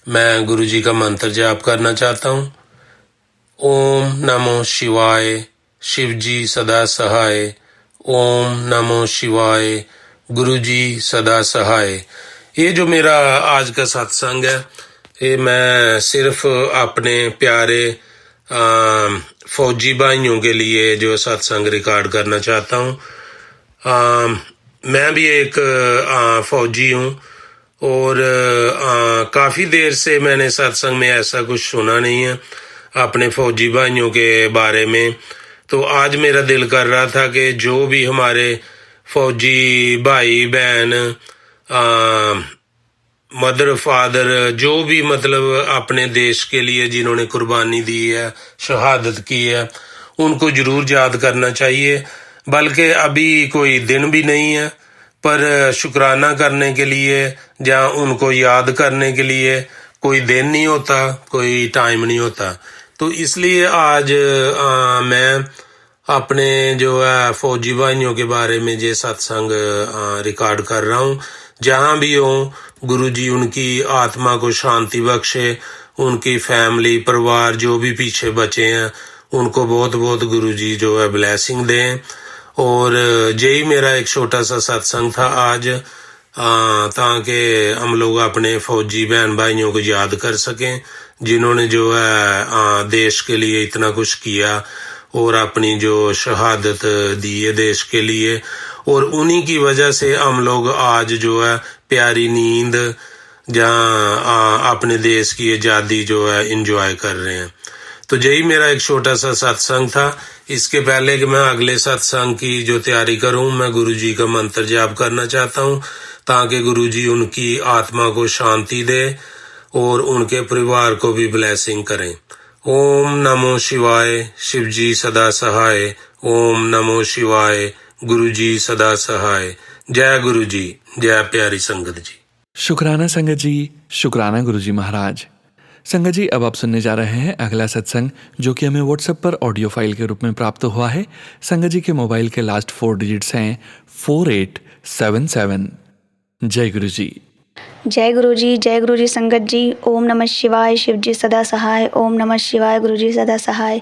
Speaker 8: मैं गुरुजी का मंत्र जाप करना चाहता हूँ। ओम नमो शिवाय, शिवजी सदा सहाय। ओम नमो शिवाय, गुरुजी सदा सहाय। ये जो मेरा आज का सत्संग है ये मैं सिर्फ अपने प्यारे फौजी भाइयों के लिए जो सत्संग रिकॉर्ड करना चाहता हूँ। मैं भी एक फौजी हूँ और काफ़ी देर से मैंने सत्संग में ऐसा कुछ सुना नहीं है अपने फौजी भाइयों के बारे में। तो आज मेरा दिल कर रहा था कि जो भी हमारे फौजी भाई बहन, मदर फादर, जो भी मतलब अपने देश के लिए जिन्होंने कुर्बानी दी है, शहादत की है, उनको जरूर याद करना चाहिए। बल्कि अभी कोई दिन भी नहीं है, पर शुक्राना करने के लिए या उनको याद करने के लिए कोई दिन नहीं होता, कोई टाइम नहीं होता। तो इसलिए आज मैं अपने जो है फौजी भाइयों के बारे में ये सत्संग रिकॉर्ड कर रहा हूँ। जहाँ भी हो गुरुजी उनकी आत्मा को शांति बख्शे, उनकी फैमिली परिवार जो भी पीछे बचे हैं उनको बहुत बहुत गुरुजी जो है ब्लेसिंग दें। और यही मेरा एक छोटा सा सत्संग था आज, ताकि हम लोग अपने फौजी बहन भाइयों को याद कर सकें जिन्होंने जो है देश के लिए इतना कुछ किया और अपनी जो शहादत दी है देश के लिए। और उन्हीं की वजह से हम लोग आज जो है प्यारी नींद जहाँ अपने देश की आज़ादी जो है एंजॉय कर रहे हैं। तो यही मेरा एक छोटा सा सत्संग था। इसके पहले कि मैं अगले सत्संग की जो तैयारी करूं, मैं गुरुजी का मंत्र जाप करना चाहता हूं ताकि गुरुजी उनकी आत्मा को शांति दे और उनके परिवार को भी ब्लेसिंग करें। ओम नमो शिवाय, शिवजी सदा सहाय। ओम नमो शिवाय, गुरुजी सदा सहाय। जय गुरुजी, जय प्यारी संगत जी।
Speaker 1: शुक्राना संगत जी, शुक्राना गुरुजी महाराज। संगत जी अब आप सुनने जा रहे हैं अगला सत्संग जो कि हमें व्हाट्सएप पर ऑडियो फाइल के रूप में प्राप्त हुआ है। संगत जी के मोबाइल के लास्ट 4 डिजिट्स हैं 4877। जय गुरुजी।
Speaker 9: जय गुरुजी संगत जी। ओम नमः शिवाय, शिवजी सदा सहाय। ओम नमः शिवाय, गुरुजी सदा सहाय।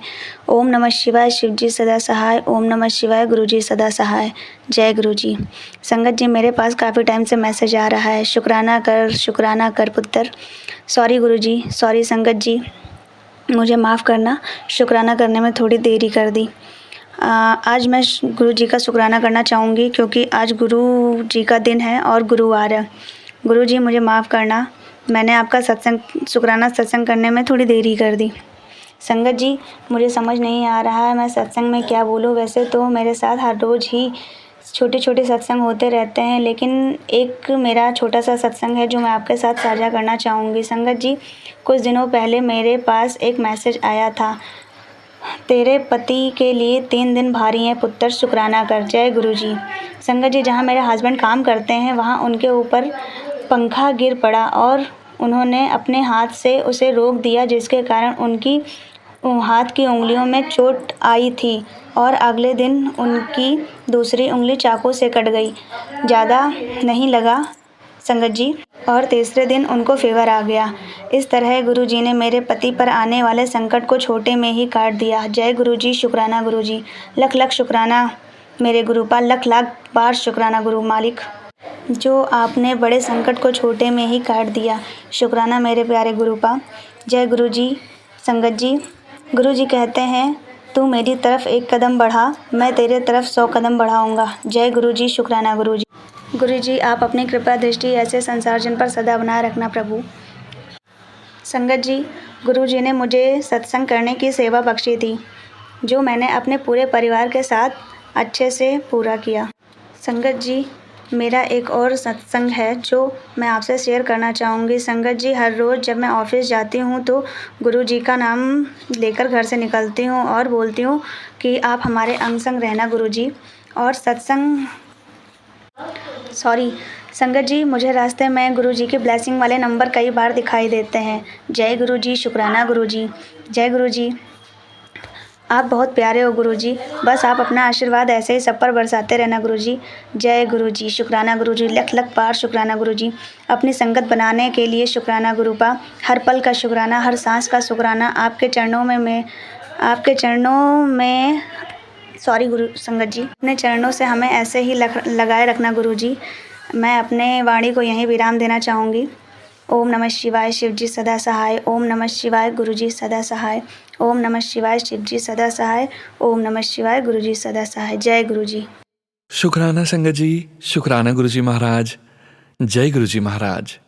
Speaker 9: ओम नमः शिवाय, शिवजी सदा सहाय। ओम नमः शिवाय, गुरुजी सदा सहाय। जय गुरुजी। संगत जी मेरे पास काफ़ी टाइम से मैसेज आ रहा है, शुक्राना कर पुत्र। सॉरी गुरुजी, सॉरी संगत जी, मुझे माफ़ करना, शुक्राना करने में थोड़ी देरी कर दी। आज मैं गुरु जी का शुक्राना करना चाहूँगी क्योंकि आज गुरु जी का दिन है और गुरुवार है। गुरु जी मुझे माफ़ करना, मैंने आपका शुक्राना सत्संग करने में थोड़ी देरी कर दी। संगत जी मुझे समझ नहीं आ रहा है मैं सत्संग में क्या बोलूँ। वैसे तो मेरे साथ हर रोज़ ही छोटे छोटे सत्संग होते रहते हैं, लेकिन एक मेरा छोटा सा सत्संग है जो मैं आपके साथ साझा करना चाहूँगी। संगत जी, कुछ दिनों पहले मेरे पास एक मैसेज आया था, तेरे पति के लिए 3 दिन भारी हैं पुत्र, शुक्राना कर। जय गुरु जी। संगत जी, जहाँ मेरे हस्बैंड काम करते हैं वहाँ उनके ऊपर पंखा गिर पड़ा और उन्होंने अपने हाथ से उसे रोक दिया, जिसके कारण उनकी हाथ की उंगलियों में चोट आई थी और अगले दिन उनकी दूसरी उंगली चाकू से कट गई। ज़्यादा नहीं लगा संगत जी, और तीसरे दिन उनको फीवर आ गया। इस तरह गुरु जी ने मेरे पति पर आने वाले संकट को छोटे में ही काट दिया। जय गुरु जी, शुक्राना गुरु जी। लख लख शुक्राना मेरे गुरुपा, लख लाख बार शुक्राना गुरु मालिक, जो आपने बड़े संकट को छोटे में ही काट दिया। शुक्राना मेरे प्यारे गुरुपा। जय गुरु जी। संगत जी, गुरु जी कहते हैं, तू मेरी तरफ 1 कदम बढ़ा, मैं तेरे तरफ 100 कदम बढ़ाऊंगा। जय गुरु जी, शुक्राना गुरु जी। गुरु जी, आप अपनी कृपा दृष्टि ऐसे संसार जन पर सदा बनाए रखना प्रभु। संगत जी, गुरु जी ने मुझे सत्संग करने की सेवा बख्शी थी, जो मैंने अपने पूरे परिवार के साथ अच्छे से पूरा किया। संगत जी, मेरा एक और सत्संग है जो मैं आपसे शेयर करना चाहूँगी। संगत जी, हर रोज़ जब मैं ऑफिस जाती हूँ तो गुरु जी का नाम लेकर घर से निकलती हूँ और बोलती हूँ कि आप हमारे अंग संग रहना गुरु जी। और संगत जी, मुझे रास्ते में गुरु जी के ब्लेसिंग वाले नंबर कई बार दिखाई देते हैं। जय गुरु जी, शुक्राना गुरु जी। जय गुरु जी, आप बहुत प्यारे हो गुरु जी, बस आप अपना आशीर्वाद ऐसे ही सब पर बरसाते रहना गुरु जी। जय गुरु जी, शुक्राना गुरु जी। लख लख बार शुक्राना गुरु जी। अपनी संगत बनाने के लिए शुक्राना गुरुपा, हर पल का शुक्राना, हर सांस का शुक्राना। आपके चरणों में गुरु संगत जी, अपने चरणों से हमें ऐसे ही लगाए रखना गुरु जी। मैं अपने वाणी को यहीं विराम देना चाहूँगी। ओम नमः शिवाय, शिव जी सदा सहाय। ओम नमः शिवाय, गुरु जी सदा सहाय। ओम नमः शिवाय, शिव जी सदा सहाय। ओम नमः शिवाय, गुरु जी सदा सहाय। जय गुरु जी।
Speaker 1: शुक्राना संगत जी, शुक्राना गुरु जी महाराज। जय गुरु जी महाराज।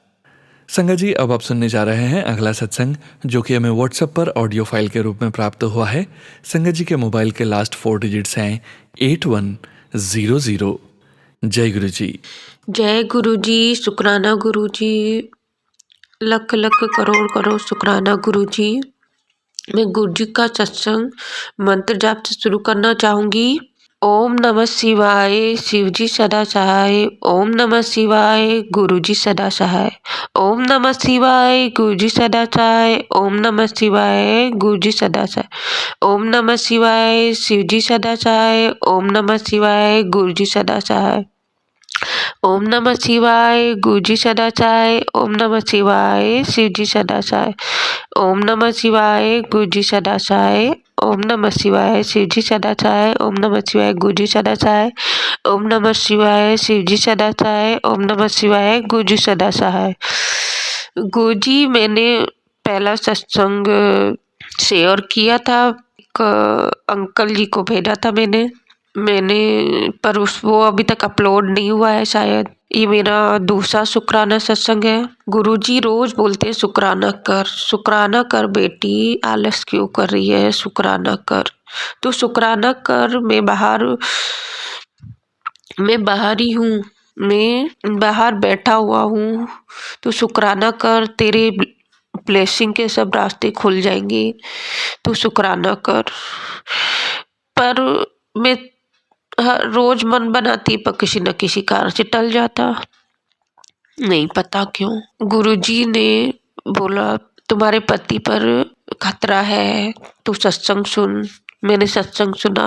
Speaker 1: संगत जी, अब आप सुनने जा रहे हैं अगला सत्संग, जो कि हमें व्हाट्सएप पर ऑडियो फाइल के रूप में प्राप्त हुआ है। संगत जी के मोबाइल के लास्ट 4 डिजिट्स हैं 8100। जय गुरु जी।
Speaker 10: जय गुरु जी, शुक्राना गुरु जी। लख लख करोड़ करोड़ शुक्राना गुरु जी। मैं गुरु जी का सत्संग मंत्र जाप से शुरू करना चाहूँगी। ओम नमः शिवाय, शिव जी सदा सहाय। ओम नमः शिवाय, गुरु जी सदा सहाय। ओम नमः शिवाय, गुरु जी सदा सहाय। ओम नमः शिवाय, गुरु जी सदा सहाय। ओम नमः शिवाय, शिव जी सदा सहाय। ओम नमः शिवाय, गुरु जी सदा सहाय। ओम नमः शिवाय, गुरु जी सदा सहाय। ओम नमः शिवाय, शिव जी सदा सहाय। ओम नमः शिवाय, गुरु जी सदा सहाय। ओम नमः शिवाय, शिव जी सदा सहाय। ओम नमः शिवाय, गुरु जी सदा सहाय। ओम नमः शिवाय, शिव जी सदा सहाय। ओम नमः शिवाय, गुरु जी सदा सहाय। गुरु जी, मैंने पहला सत्संग शेयर किया था, एक अंकल जी को भेजा था मैंने पर वो अभी तक अपलोड नहीं हुआ है शायद। ये मेरा दूसरा शुक्राना सत्संग है। गुरुजी रोज बोलते हैं शुक्राना कर बेटी, आलस क्यों कर रही है, शुक्राना कर। तो शुक्राना कर। मैं बाहर ही हूँ, मैं बाहर बैठा हुआ हूँ, तो शुक्राना कर, तेरे ब्लेसिंग के सब रास्ते खुल जाएंगे, तो शुक्राना कर। पर मैं रोज मन बनाती पर किसी न किसी कारण से टल जाता, नहीं पता क्यों। गुरुजी ने बोला तुम्हारे पति पर खतरा है, तू सत्संग सुन। मैंने सत्संग सुना।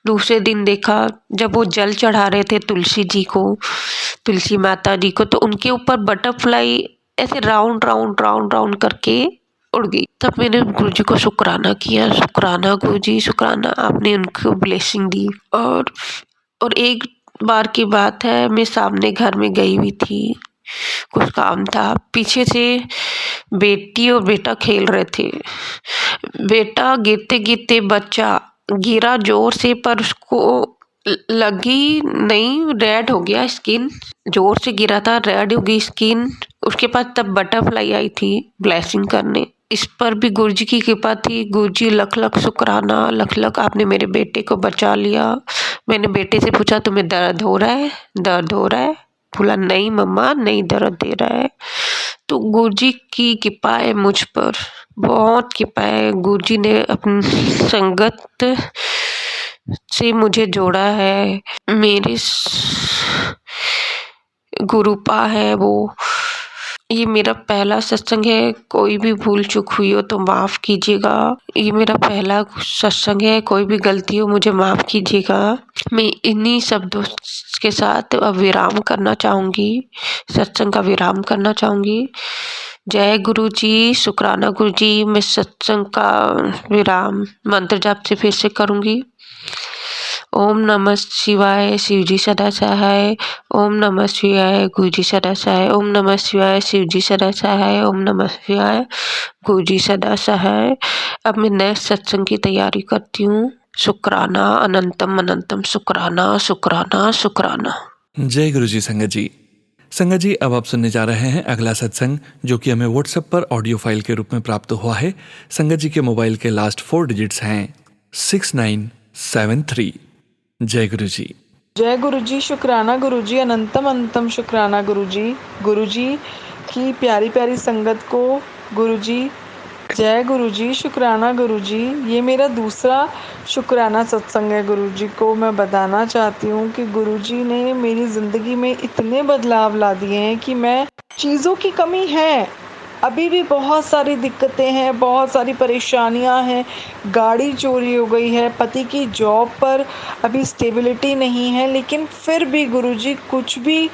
Speaker 10: दूसरे दिन देखा जब वो जल चढ़ा रहे थे तुलसी माता जी को, तो उनके ऊपर बटरफ्लाई ऐसे राउंड राउंड राउंड राउंड करके उड़ गई। तब मैंने गुरुजी को शुक्राना किया, शुक्राना गुरुजी, शुक्राना, आपने उनको ब्लेसिंग दी। और एक बार की बात है, मैं सामने घर में गई हुई थी, कुछ काम था, पीछे से बेटी और बेटा खेल रहे थे। बेटा गिरते गिरते बच्चा गिरा जोर से, पर उसको लगी नहीं, रेड हो गया स्किन, जोर से गिरा था, रेड हो गई स्किन। उसके पास तब बटरफ्लाई आई थी ब्लेसिंग करने। इस पर भी गुरुजी की कृपा थी। गुरुजी लख लख शुक्राना, लख लख, आपने मेरे बेटे को बचा लिया, मैंने बेटे से पूछा तुम्हें दर्द हो रहा है, दर्द हो रहा है? बोला नहीं मम्मा, नहीं दर्द दे रहा है। तो गुरुजी की कृपा है मुझ पर, बहुत कृपा है। गुरुजी ने अपनी संगत से मुझे जोड़ा है। मेरे गुरुपा है वो। ये मेरा पहला सत्संग है, कोई भी भूल चूक हुई हो तो माफ़ कीजिएगा। ये मेरा पहला सत्संग है, कोई भी गलती हो मुझे माफ़ कीजिएगा। मैं इन्हीं शब्दों के साथ अब विराम करना चाहूँगी, सत्संग का विराम करना चाहूँगी। जय गुरु जी, शुक्राना गुरु जी। मैं सत्संग का विराम मंत्र जाप से फिर से करूँगी। ओम नमः शिवाय, शिवजी सदा सहाय। ओम नमः शिवाय, गुरुजी सदा सहाय। ओम नमः शिवाय, शिवजी सदा सहाय। ओम नमः शिवाय, गुरुजी सदा सहाय। अब मैं नेक्स्ट सत्संग की तैयारी करती हूँ। शुक्राना, अनंतम अनंतम शुक्राना, शुक्राना, शुक्राना।
Speaker 1: जय गुरु जी। संगत जी, अब आप सुनने जा रहे हैं अगला सत्संग, जो कि हमें व्हाट्सएप पर ऑडियो फाइल के रूप में प्राप्त हुआ है। संगत जी के मोबाइल के लास्ट 4 डिजिट्स हैं 6973। जय गुरु जी।
Speaker 11: जय गुरु जी, शुक्राना गुरु जी, अनंतम अनंतम शुक्राना गुरु जी। गुरु जी की प्यारी प्यारी संगत को गुरु जी, जय गुरु जी, शुक्राना गुरु जी। ये मेरा दूसरा शुक्राना सत्संग है। गुरु जी को मैं बताना चाहती हूँ कि गुरु जी ने मेरी ज़िंदगी में इतने बदलाव ला दिए हैं कि मैं, चीज़ों की कमी है, अभी भी बहुत सारी दिक्कतें हैं, बहुत सारी परेशानियां हैं। गाड़ी चोरी हो गई है, पति की जॉब पर अभी स्टेबिलिटी नहीं है, लेकिन फिर भी गुरुजी कुछ भी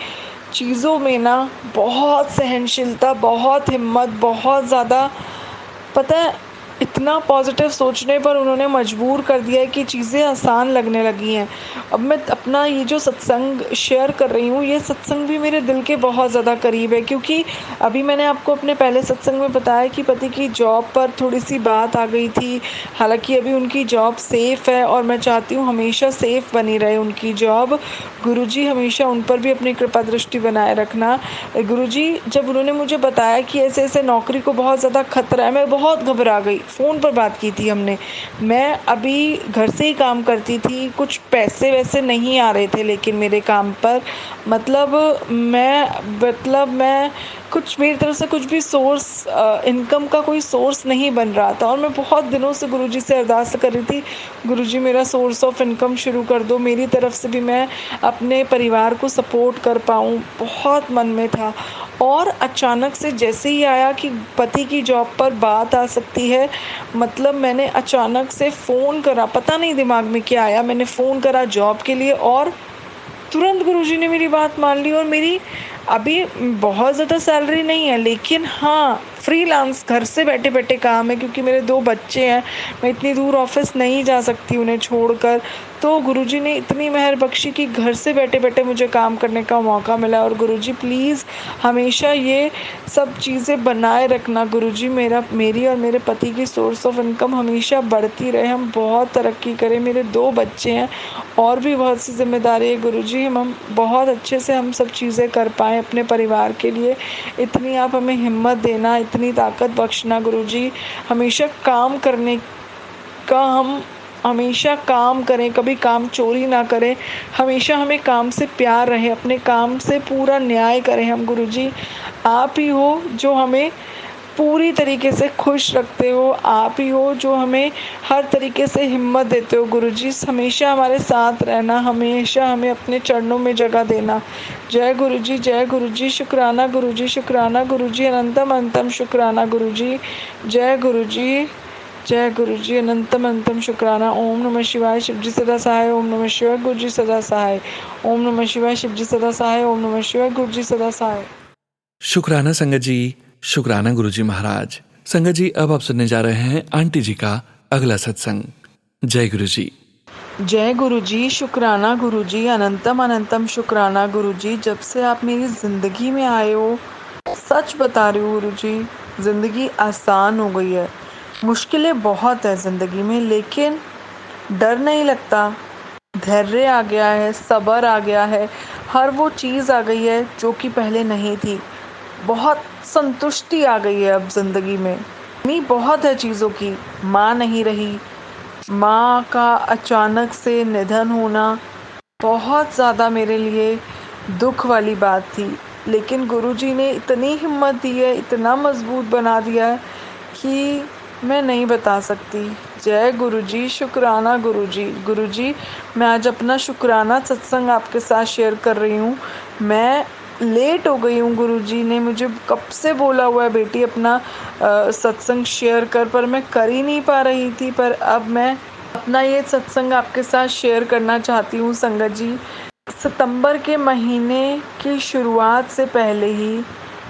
Speaker 11: चीज़ों में ना बहुत सहनशीलता, बहुत हिम्मत, बहुत ज़्यादा, पता है, इतना पॉजिटिव सोचने पर उन्होंने मजबूर कर दिया है कि चीज़ें आसान लगने लगी हैं। अब मैं अपना ये जो सत्संग शेयर कर रही हूँ, ये सत्संग भी मेरे दिल के बहुत ज़्यादा करीब है, क्योंकि अभी मैंने आपको अपने पहले सत्संग में बताया कि पति की जॉब पर थोड़ी सी बात आ गई थी। हालांकि अभी उनकी जॉब सेफ़ है और मैं चाहती हूँ हमेशा सेफ़ बनी रहे उनकी जॉब। गुरुजी हमेशा उन पर भी अपनी कृपा दृष्टि बनाए रखना। गुरुजी जब उन्होंने मुझे बताया कि ऐसे ऐसे नौकरी को बहुत ज़्यादा खतरा है, मैं बहुत घबरा गई। फ़ोन पर बात की थी हमने। मैं अभी घर से ही काम करती थी, कुछ पैसे वैसे नहीं आ रहे थे, लेकिन मेरे काम पर मतलब मैं कुछ, मेरी तरफ से कुछ भी सोर्स, इनकम का कोई सोर्स नहीं बन रहा था। और मैं बहुत दिनों से गुरुजी से अरदास कर रही थी, गुरुजी मेरा सोर्स ऑफ इनकम शुरू कर दो, मेरी तरफ से भी मैं अपने परिवार को सपोर्ट कर पाऊँ, बहुत मन में था। और अचानक से जैसे ही आया कि पति की जॉब पर बात आ सकती है, मतलब मैंने अचानक से फ़ोन करा, पता नहीं दिमाग में क्या आया, मैंने फ़ोन करा जॉब के लिए और तुरंत गुरुजी ने मेरी बात मान ली। और मेरी अभी बहुत ज़्यादा सैलरी नहीं है, लेकिन हाँ फ्रीलांस घर से बैठे बैठे काम है, क्योंकि मेरे 2 बच्चे हैं, मैं इतनी दूर ऑफिस नहीं जा सकती उन्हें छोड़कर। तो गुरुजी ने इतनी मेहर बख्शी कि घर से बैठे बैठे मुझे काम करने का मौका मिला। और गुरुजी प्लीज़ हमेशा ये सब चीज़ें बनाए रखना गुरुजी, मेरी और मेरे पति की सोर्स ऑफ इनकम हमेशा बढ़ती रहे, हम बहुत तरक्की करें। मेरे 2 बच्चे हैं और भी बहुत सी जिम्मेदारी है गुरुजी, हम बहुत अच्छे से हम सब चीज़ें कर पाएँ अपने परिवार के लिए। इतनी आप हमें हिम्मत देना, इतनी ताकत बख्शना गुरुजी। हमेशा काम करने का, हम हमेशा काम करें, कभी काम चोरी ना करें, हमेशा हमें काम से प्यार रहे, अपने काम से पूरा न्याय करें हम गुरुजी। आप ही हो जो हमें पूरी तरीके से खुश रखते हो, आप ही हो जो हमें हर तरीके से हिम्मत देते हो गुरुजी। हमेशा हमारे साथ रहना, हमेशा हमें अपने चरणों में जगह देना। जय गुरुजी, जय गुरुजी, शुक्राना गुरुजी, शुक्राना गुरुजी, अनंतम अनंतम शुक्राना गुरुजी। जय गुरुजी, जय गुरुजी, अनंतम अनंतम शुक्राना। ओम नमः शिवाय, शिवजी सदा सहाय। ओम नमः शिवाय, गुरुजी सदा सहाय। ओम नमः शिवाय, शिवजी सदा सहाय। ओम नमः शिवाय, गुरुजी सदा सहाय।
Speaker 1: शुक्राना संगत जी, शुक्राना गुरुजी महाराज। संगत जी, अब आप सुनने जा रहे हैं आंटी जी का अगला सत्संग। जय गुरुजी।
Speaker 11: जय गुरुजी, शुक्राना गुरुजी, अनंतम अनंतम शुक्राना गुरुजी। जब से आप मेरी ज़िंदगी में आए हो, सच बता रही हूँ गुरुजी, ज़िंदगी आसान हो गई है। मुश्किलें बहुत है ज़िंदगी में, लेकिन डर नहीं लगता, धैर्य आ गया है, सब्र आ गया है, हर वो चीज़ आ गई है जो कि पहले नहीं थी। बहुत संतुष्टि आ गई है अब ज़िंदगी में। कमी बहुत है चीज़ों की, माँ नहीं रही, माँ का अचानक से निधन होना, बहुत ज़्यादा मेरे लिए दुख वाली बात थी, लेकिन गुरुजी ने इतनी हिम्मत दी है, इतना मजबूत बना दिया है कि मैं नहीं बता सकती। जय गुरुजी, शुक्राना गुरुजी। गुरुजी, मैं आज अपना शुक्राना सत्संग आपके साथ शेयर कर रही हूँ। मैं लेट हो गई हूँ, गुरुजी ने मुझे कब से बोला हुआ है बेटी अपना सत्संग शेयर कर, पर मैं कर ही नहीं पा रही थी। पर अब मैं अपना ये सत्संग आपके साथ शेयर करना चाहती हूँ संगत जी। सितंबर के महीने की शुरुआत से पहले ही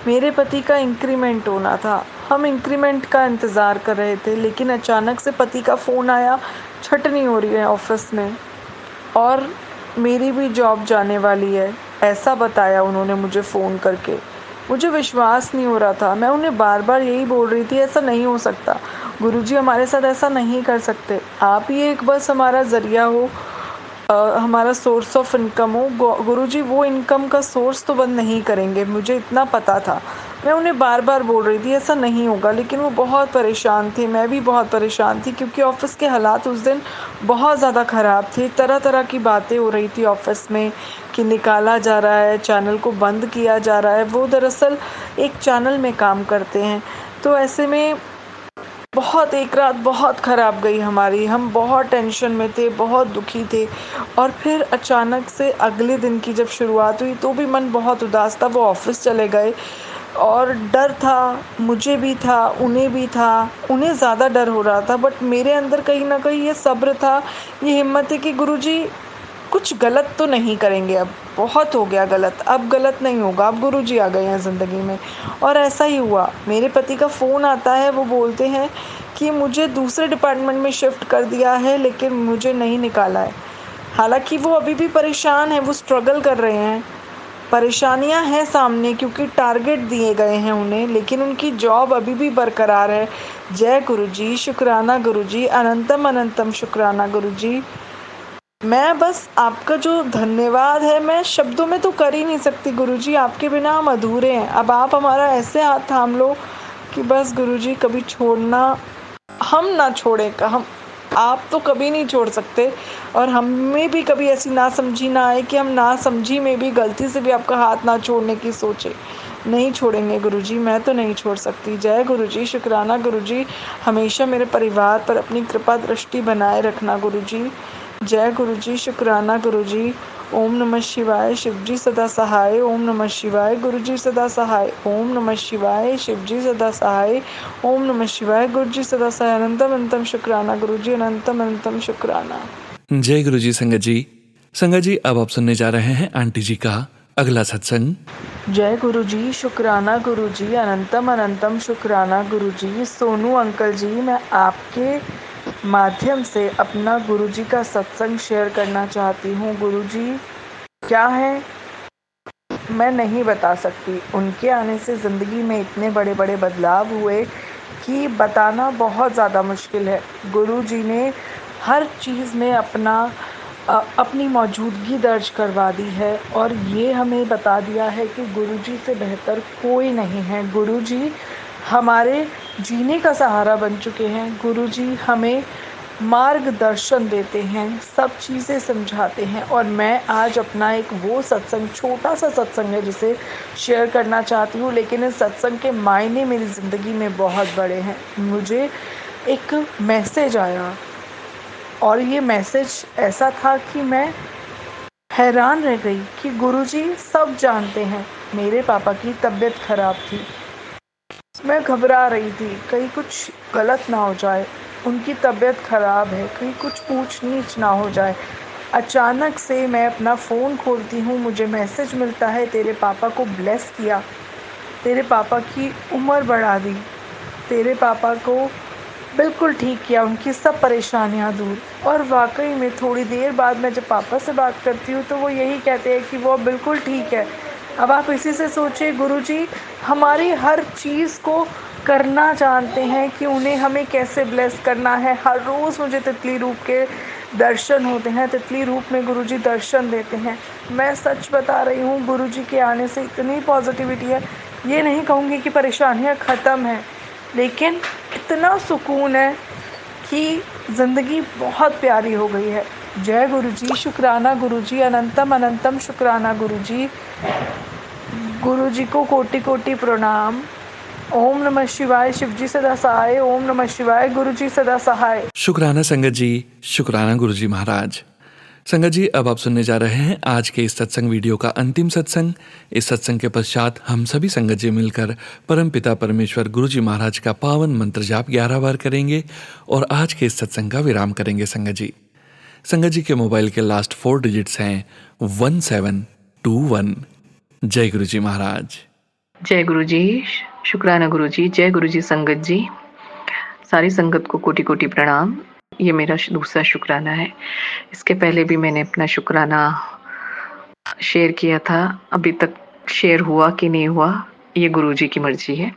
Speaker 11: मेरे पति का इंक्रीमेंट होना था। हम इंक्रीमेंट का इंतज़ार कर रहे थे, लेकिन अचानक से पति का फ़ोन आया, छटनी हो रही है ऑफिस में और मेरी भी जॉब जाने वाली है, ऐसा बताया उन्होंने मुझे फ़ोन करके। मुझे विश्वास नहीं हो रहा था। मैं उन्हें बार बार यही बोल रही थी, ऐसा नहीं हो सकता गुरुजी, हमारे साथ ऐसा नहीं कर सकते। आप ही एक बस हमारा ज़रिया हो, हमारा सोर्स ऑफ इनकम हो। गुरुजी वो इनकम का सोर्स तो बंद नहीं करेंगे, मुझे इतना पता था। मैं उन्हें बार बार बोल रही थी ऐसा नहीं होगा, लेकिन वो बहुत परेशान थे, मैं भी बहुत परेशान थी, क्योंकि ऑफ़िस के हालात उस दिन बहुत ज़्यादा ख़राब थे। तरह तरह की बातें हो रही थी ऑफ़िस में कि निकाला जा रहा है, चैनल को बंद किया जा रहा है। वो दरअसल एक चैनल में काम करते हैं, तो ऐसे में बहुत एक रात बहुत ख़राब गई हमारी। हम बहुत टेंशन में थे, बहुत दुखी थे। और फिर अचानक से अगले दिन की जब शुरुआत हुई तो भी मन बहुत उदास था। वो ऑफ़िस चले गए और डर था, मुझे भी था, उन्हें भी था। उन्हें ज़्यादा डर हो रहा था, बट मेरे अंदर कहीं ना कहीं ये सब्र था, ये हिम्मत है कि गुरुजी कुछ गलत तो नहीं करेंगे। अब बहुत हो गया गलत, अब गलत नहीं होगा, अब गुरुजी आ गए हैं ज़िंदगी में। और ऐसा ही हुआ। मेरे पति का फ़ोन आता है, वो बोलते हैं कि मुझे दूसरे डिपार्टमेंट में शिफ्ट कर दिया है, लेकिन मुझे नहीं निकाला है। हालांकि वो अभी भी परेशान हैं, वो स्ट्रगल कर रहे हैं, परेशानियां हैं सामने, क्योंकि टारगेट दिए गए हैं उन्हें, लेकिन उनकी जॉब अभी भी बरकरार है। जय गुरुजी, शुक्राना गुरुजी, अनंतम अनंतम शुक्राना गुरुजी। मैं बस आपका जो धन्यवाद है मैं शब्दों में तो कर ही नहीं सकती गुरुजी, आपके बिना हम अधूरे हैं। अब आप हमारा ऐसे हाथ थाम लो कि बस गुरुजी कभी छोड़ना, हम ना छोड़ें। हम आप तो कभी नहीं छोड़ सकते, और हमें भी कभी ऐसी नासमझी ना आए कि हम नासमझी में भी गलती से भी आपका हाथ ना छोड़ने की सोचे। नहीं छोड़ेंगे गुरुजी, मैं तो नहीं छोड़ सकती। जय गुरुजी, शुक्राना गुरुजी। हमेशा मेरे परिवार पर अपनी कृपा दृष्टि बनाए रखना गुरुजी। जय गुरुजी, शुक्राना गुरुजी। ओम नमः शिवाय, शिवजी सदा सहाय। ओम नमः शिवाय, गुरुजी सदा सहाय। ओम नमः शिवाय, शिवजी सदा सहाय। ओम नमः शिवाय, गुरुजी सदा सहाय। अनंतम अनंतम शुक्राना गुरुजी, अनंतम अनंतम शुक्राना।
Speaker 1: जय गुरुजी संगत जी। संगत जी, अब आप सुनने जा रहे हैं आंटी जी का अगला सत्संग।
Speaker 11: जय गुरुजी, शुक्राना गुरुजी, अनंतम अनंतम शुक्राना गुरुजी। सोनू अंकल जी, मैं आपके माध्यम से अपना गुरुजी का सत्संग शेयर करना चाहती हूँ। गुरुजी क्या है मैं नहीं बता सकती। उनके आने से ज़िंदगी में इतने बड़े बड़े बदलाव हुए कि बताना बहुत ज़्यादा मुश्किल है। गुरुजी ने हर चीज़ में अपनी मौजूदगी दर्ज करवा दी है, और ये हमें बता दिया है कि गुरुजी से बेहतर कोई नहीं है। गुरुजी हमारे जीने का सहारा बन चुके हैं। गुरुजी हमें मार्गदर्शन देते हैं, सब चीज़ें समझाते हैं। और मैं आज अपना एक वो सत्संग, छोटा सा सत्संग है जिसे शेयर करना चाहती हूँ, लेकिन इस सत्संग के मायने मेरी ज़िंदगी में बहुत बड़े हैं। मुझे एक मैसेज आया, और ये मैसेज ऐसा था कि मैं हैरान रह गई कि गुरुजी सब जानते हैं। मेरे पापा की तबीयत खराब थी, मैं घबरा रही थी कहीं कुछ गलत ना हो जाए, उनकी तबीयत ख़राब है, कहीं कुछ ऊंच नीच ना हो जाए। अचानक से मैं अपना फ़ोन खोलती हूँ, मुझे मैसेज मिलता है, तेरे पापा को ब्लेस किया, तेरे पापा की उम्र बढ़ा दी, तेरे पापा को बिल्कुल ठीक किया, उनकी सब परेशानियाँ दूर। और वाकई में थोड़ी देर बाद मैं जब पापा से बात करती हूँ तो वो यही कहते हैं कि वो बिल्कुल ठीक है। अब आप इसी से सोचिए, गुरुजी हमारी हर चीज़ को करना जानते हैं कि उन्हें हमें कैसे ब्लेस करना है। हर रोज़ मुझे तितली रूप के दर्शन होते हैं, तितली रूप में गुरुजी दर्शन देते हैं। मैं सच बता रही हूँ, गुरुजी के आने से इतनी पॉजिटिविटी है। ये नहीं कहूँगी कि परेशानियाँ ख़त्म हैं, लेकिन इतना सुकून है कि ज़िंदगी बहुत प्यारी हो गई है। जय गुरु जी, शुक्राना गुरु जी, अनंतम अनंतम शुक्राना गुरु जी। गुरु जी को कोटि कोटि प्रणाम। ओम नमः शिवाय, शिव जी सदा सहाय। ओम नमः शिवाय, गुरु जी सदा सहाय।
Speaker 1: शुक्राना संगत जी, शुक्राना गुरु जी महाराज। संगत जी, अब आप सुनने जा रहे हैं आज के इस सत्संग वीडियो का अंतिम सत्संग। इस सत्संग के पश्चात हम सभी संगत जी मिलकर परमपिता परमेश्वर गुरु जी महाराज का पावन मंत्र जाप 11 बार करेंगे और आज के इस सत्संग का विराम करेंगे। संगत जी, संगत जी के मोबाइल के लास्ट 4 डिजिट्स हैं 1721। जय गुरु जी महाराज।
Speaker 12: जय गुरु जी, शुक्राना गुरु जी। जय गुरु जी संगत जी। सारी संगत को कोटि कोटि प्रणाम। ये मेरा दूसरा शुक्राना है। इसके पहले भी मैंने अपना शुक्राना शेयर किया था। अभी तक शेयर हुआ कि नहीं हुआ ये गुरु जी की मर्जी है।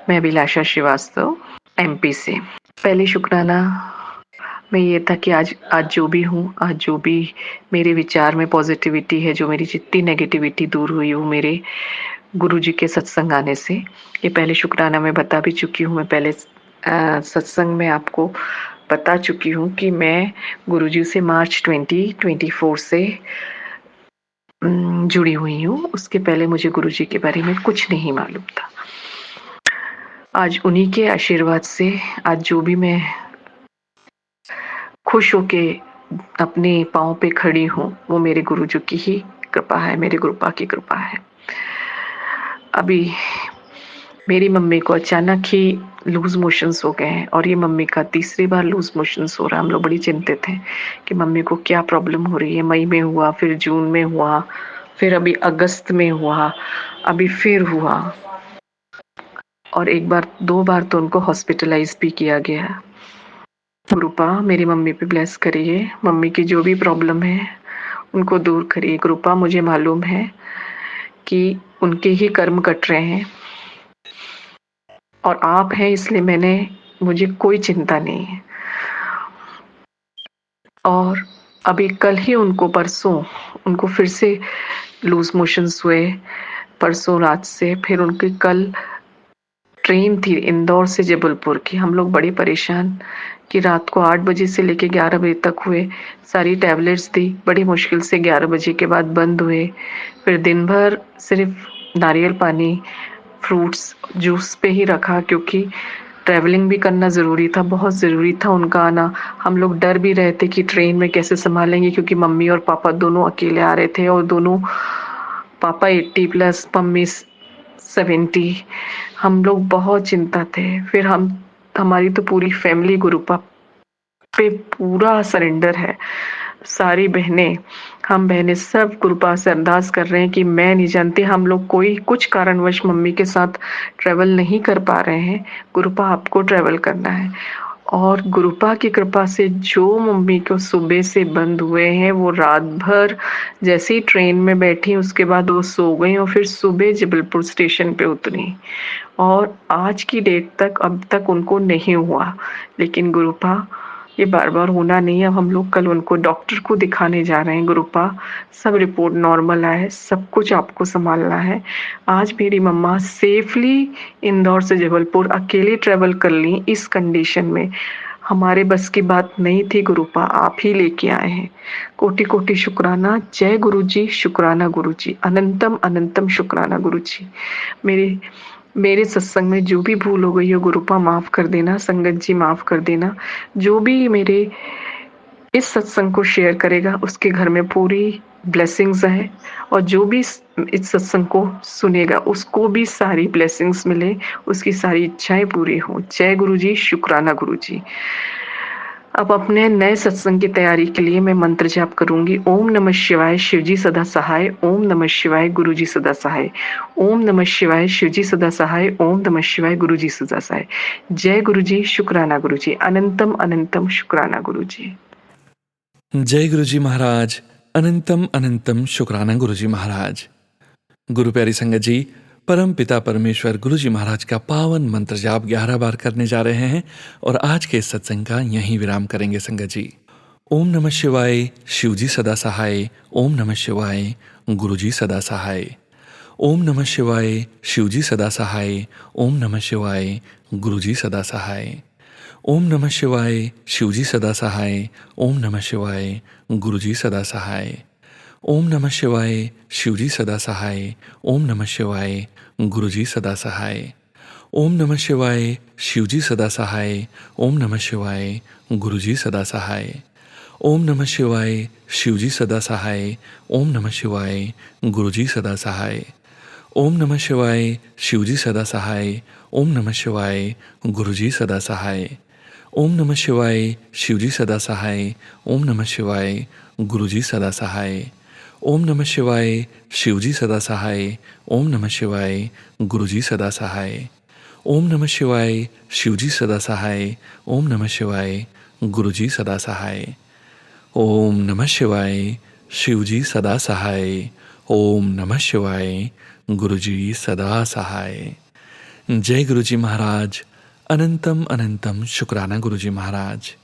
Speaker 12: मैं अभिलाषा श्रीवास्तव MP से। पहले शुक्राना में ये था कि आज जो भी हूँ, आज जो भी मेरे विचार में पॉजिटिविटी है, जो मेरी जितनी नेगेटिविटी दूर हुई वो मेरे गुरु जी के सत्संग आने से। ये पहले शुक्राना मैं बता भी चुकी हूँ। मैं पहले सत्संग में आपको बता चुकी हूँ कि मैं गुरु जी से मार्च 2024 से जुड़ी हुई हूँ। उसके पहले मुझे गुरु जी के बारे में कुछ नहीं मालूम था। आज उन्हीं के आशीर्वाद से आज जो भी मैं खुश होके अपने पाँव पे खड़ी हूँ वो मेरे गुरु जी की ही कृपा है, मेरे गुरुपा की कृपा है। अभी मेरी मम्मी को अचानक ही लूज मोशंस हो गए हैं और ये मम्मी का तीसरी बार लूज मोशंस हो रहा है। हम लोग बड़ी चिंतित हैं कि मम्मी को क्या प्रॉब्लम हो रही है। मई में हुआ, फिर जून में हुआ, फिर अभी अगस्त में हुआ, अभी फिर हुआ और एक बार 2 बार तो उनको हॉस्पिटलाइज भी किया गया। गुरुपा मेरी मम्मी पे ब्लेस करिए। मम्मी की जो भी प्रॉब्लम है उनको दूर करिए। गुरुपा मुझे मालूम है कि उनके ही कर्म कट रहे हैं और आप हैं, इसलिए मुझे कोई चिंता नहीं है। और अभी कल ही परसों उनको फिर से लूज मोशंस हुए। परसों रात से फिर उनकी कल ट्रेन थी इंदौर से जबलपुर की। हम लोग बड़े परेशान कि रात को 8 बजे से लेके 11 बजे तक हुए। सारी टैबलेट्स दी, बड़ी मुश्किल से 11 बजे के बाद बंद हुए। फिर दिन भर सिर्फ नारियल पानी, फ्रूट्स, जूस पे ही रखा क्योंकि ट्रैवलिंग भी करना ज़रूरी था, बहुत ज़रूरी था उनका आना। हम लोग डर भी रहे थे कि ट्रेन में कैसे संभालेंगे क्योंकि मम्मी और पापा दोनों अकेले आ रहे थे और दोनों, पापा 80+ मम्मी 70। हम लोग बहुत चिंता थे। फिर हमारी तो पूरी फैमिली गुरुपा पे पूरा सरेंडर है। सारी बहनें, हम बहनें सब गुरुपा से अरदास कर रहे हैं कि मैं नहीं जानती, हम लोग कोई कुछ कारणवश मम्मी के साथ ट्रैवल नहीं कर पा रहे हैं। गुरुपा आपको ट्रैवल करना है और गुरुपा की कृपा से जो मम्मी को सुबह से बंद हुए हैं वो रात भर जैसे ही ट्रेन में बैठी उसके बाद वो सो गई और फिर सुबह जबलपुर स्टेशन पे उतरी और आज की डेट तक अब तक उनको नहीं हुआ। लेकिन गुरुपा ये बार बार होना नहीं है। अब हम लोग कल उनको डॉक्टर को दिखाने जा रहे हैं। गुरुपा सब रिपोर्ट नॉर्मल आए, सब कुछ आपको संभालना है। आज मेरी मम्मा सेफली इंदौर से जबलपुर अकेले ट्रैवल कर ली। इस कंडीशन में हमारे बस की बात नहीं थी। गुरुपा आप ही लेके आए हैं। कोटि कोटि शुक्राना। जय गुरु जी, शुक्राना गुरु जी, अनंतम अनंतम शुक्राना गुरु जी। मेरे सत्संग में जो भी भूल हो गई हो गुरुपा माफ कर देना, संगत जी माफ कर देना। जो भी मेरे इस सत्संग को शेयर करेगा उसके घर में पूरी ब्लेसिंग्स है और जो भी इस सत्संग को सुनेगा उसको भी सारी ब्लेसिंग्स मिले, उसकी सारी इच्छाएं पूरी हो। जय गुरु जी, शुक्राना गुरु जी। अब अपने नए सत्संग की तैयारी के लिए मैं मंत्र जाप करूंगी। ओम नमः शिवाय, शिवजी सदा सहाय। ओम नमः शिवाय, गुरुजी सदा सहाय। ओम नमः शिवाय, शिवजी सदा सहाय। ओम नमः शिवाय, गुरुजी सदा सहाय। जय गुरु जी, शुक्राना गुरु जी, अनंतम अनंतम शुक्राना गुरु जी।
Speaker 1: जय गुरु जी महाराज, अनंतम अनंतम शुक्राना गुरु जी महाराज। गुरु प्यारी संगत जी, परम पिता परमेश्वर गुरु जी महाराज का पावन मंत्र जाप 11 बार करने जा रहे हैं और आज के इस सत्संग का यहीं विराम करेंगे संगत जी। ओम नमः शिवाय, शिवजी सदा सहाय। ओम नमः शिवाय, गुरुजी सदा सहाय। ओम नमः शिवाय, शिवजी सदा सहाय। ओम नमः शिवाय, गुरुजी सदा सहाय। ओम नमः शिवाय शिवजी सदा सहाय। ओम नमः शिवाय गुरुजी सदा सहाय। ओम नमः शिवाय शिवजी सदा सहाय। ओम नमः शिवाय गुरुजी सदा सहाय। ओम नमः शिवाय शिवजी सदा सहाय। ओम नमः शिवाय गुरुजी सदा सहाय। ओम नमः शिवाय शिवजी सदा सहाय। ओम नमः शिवाय गुरुजी सदा सहाय। ओम नमः शिवाय शिवजी सदा सहाय। ओम नमः शिवाय गुरुजी सदा सहाय। ओम नमः शिवाय शिवजी सदा सहाय। ओम नमः शिवाय गुरुजी सदा सहाय। ओम नमः शिवाय शिवजी सदा सहाय। ओम नमः शिवाय गुरुजी सदा सहाय। ओम नमः शिवाय शिवजी सदा सहाय। ओम नमः शिवाय गुरुजी सदा सहाय। ओम नमः शिवाय शिवजी सदा सहाय। ओम नमः शिवाय गुरुजी सदा सहाय। जय गुरुजी महाराज। अनंतम अनंतम शुक्राना गुरुजी महाराज।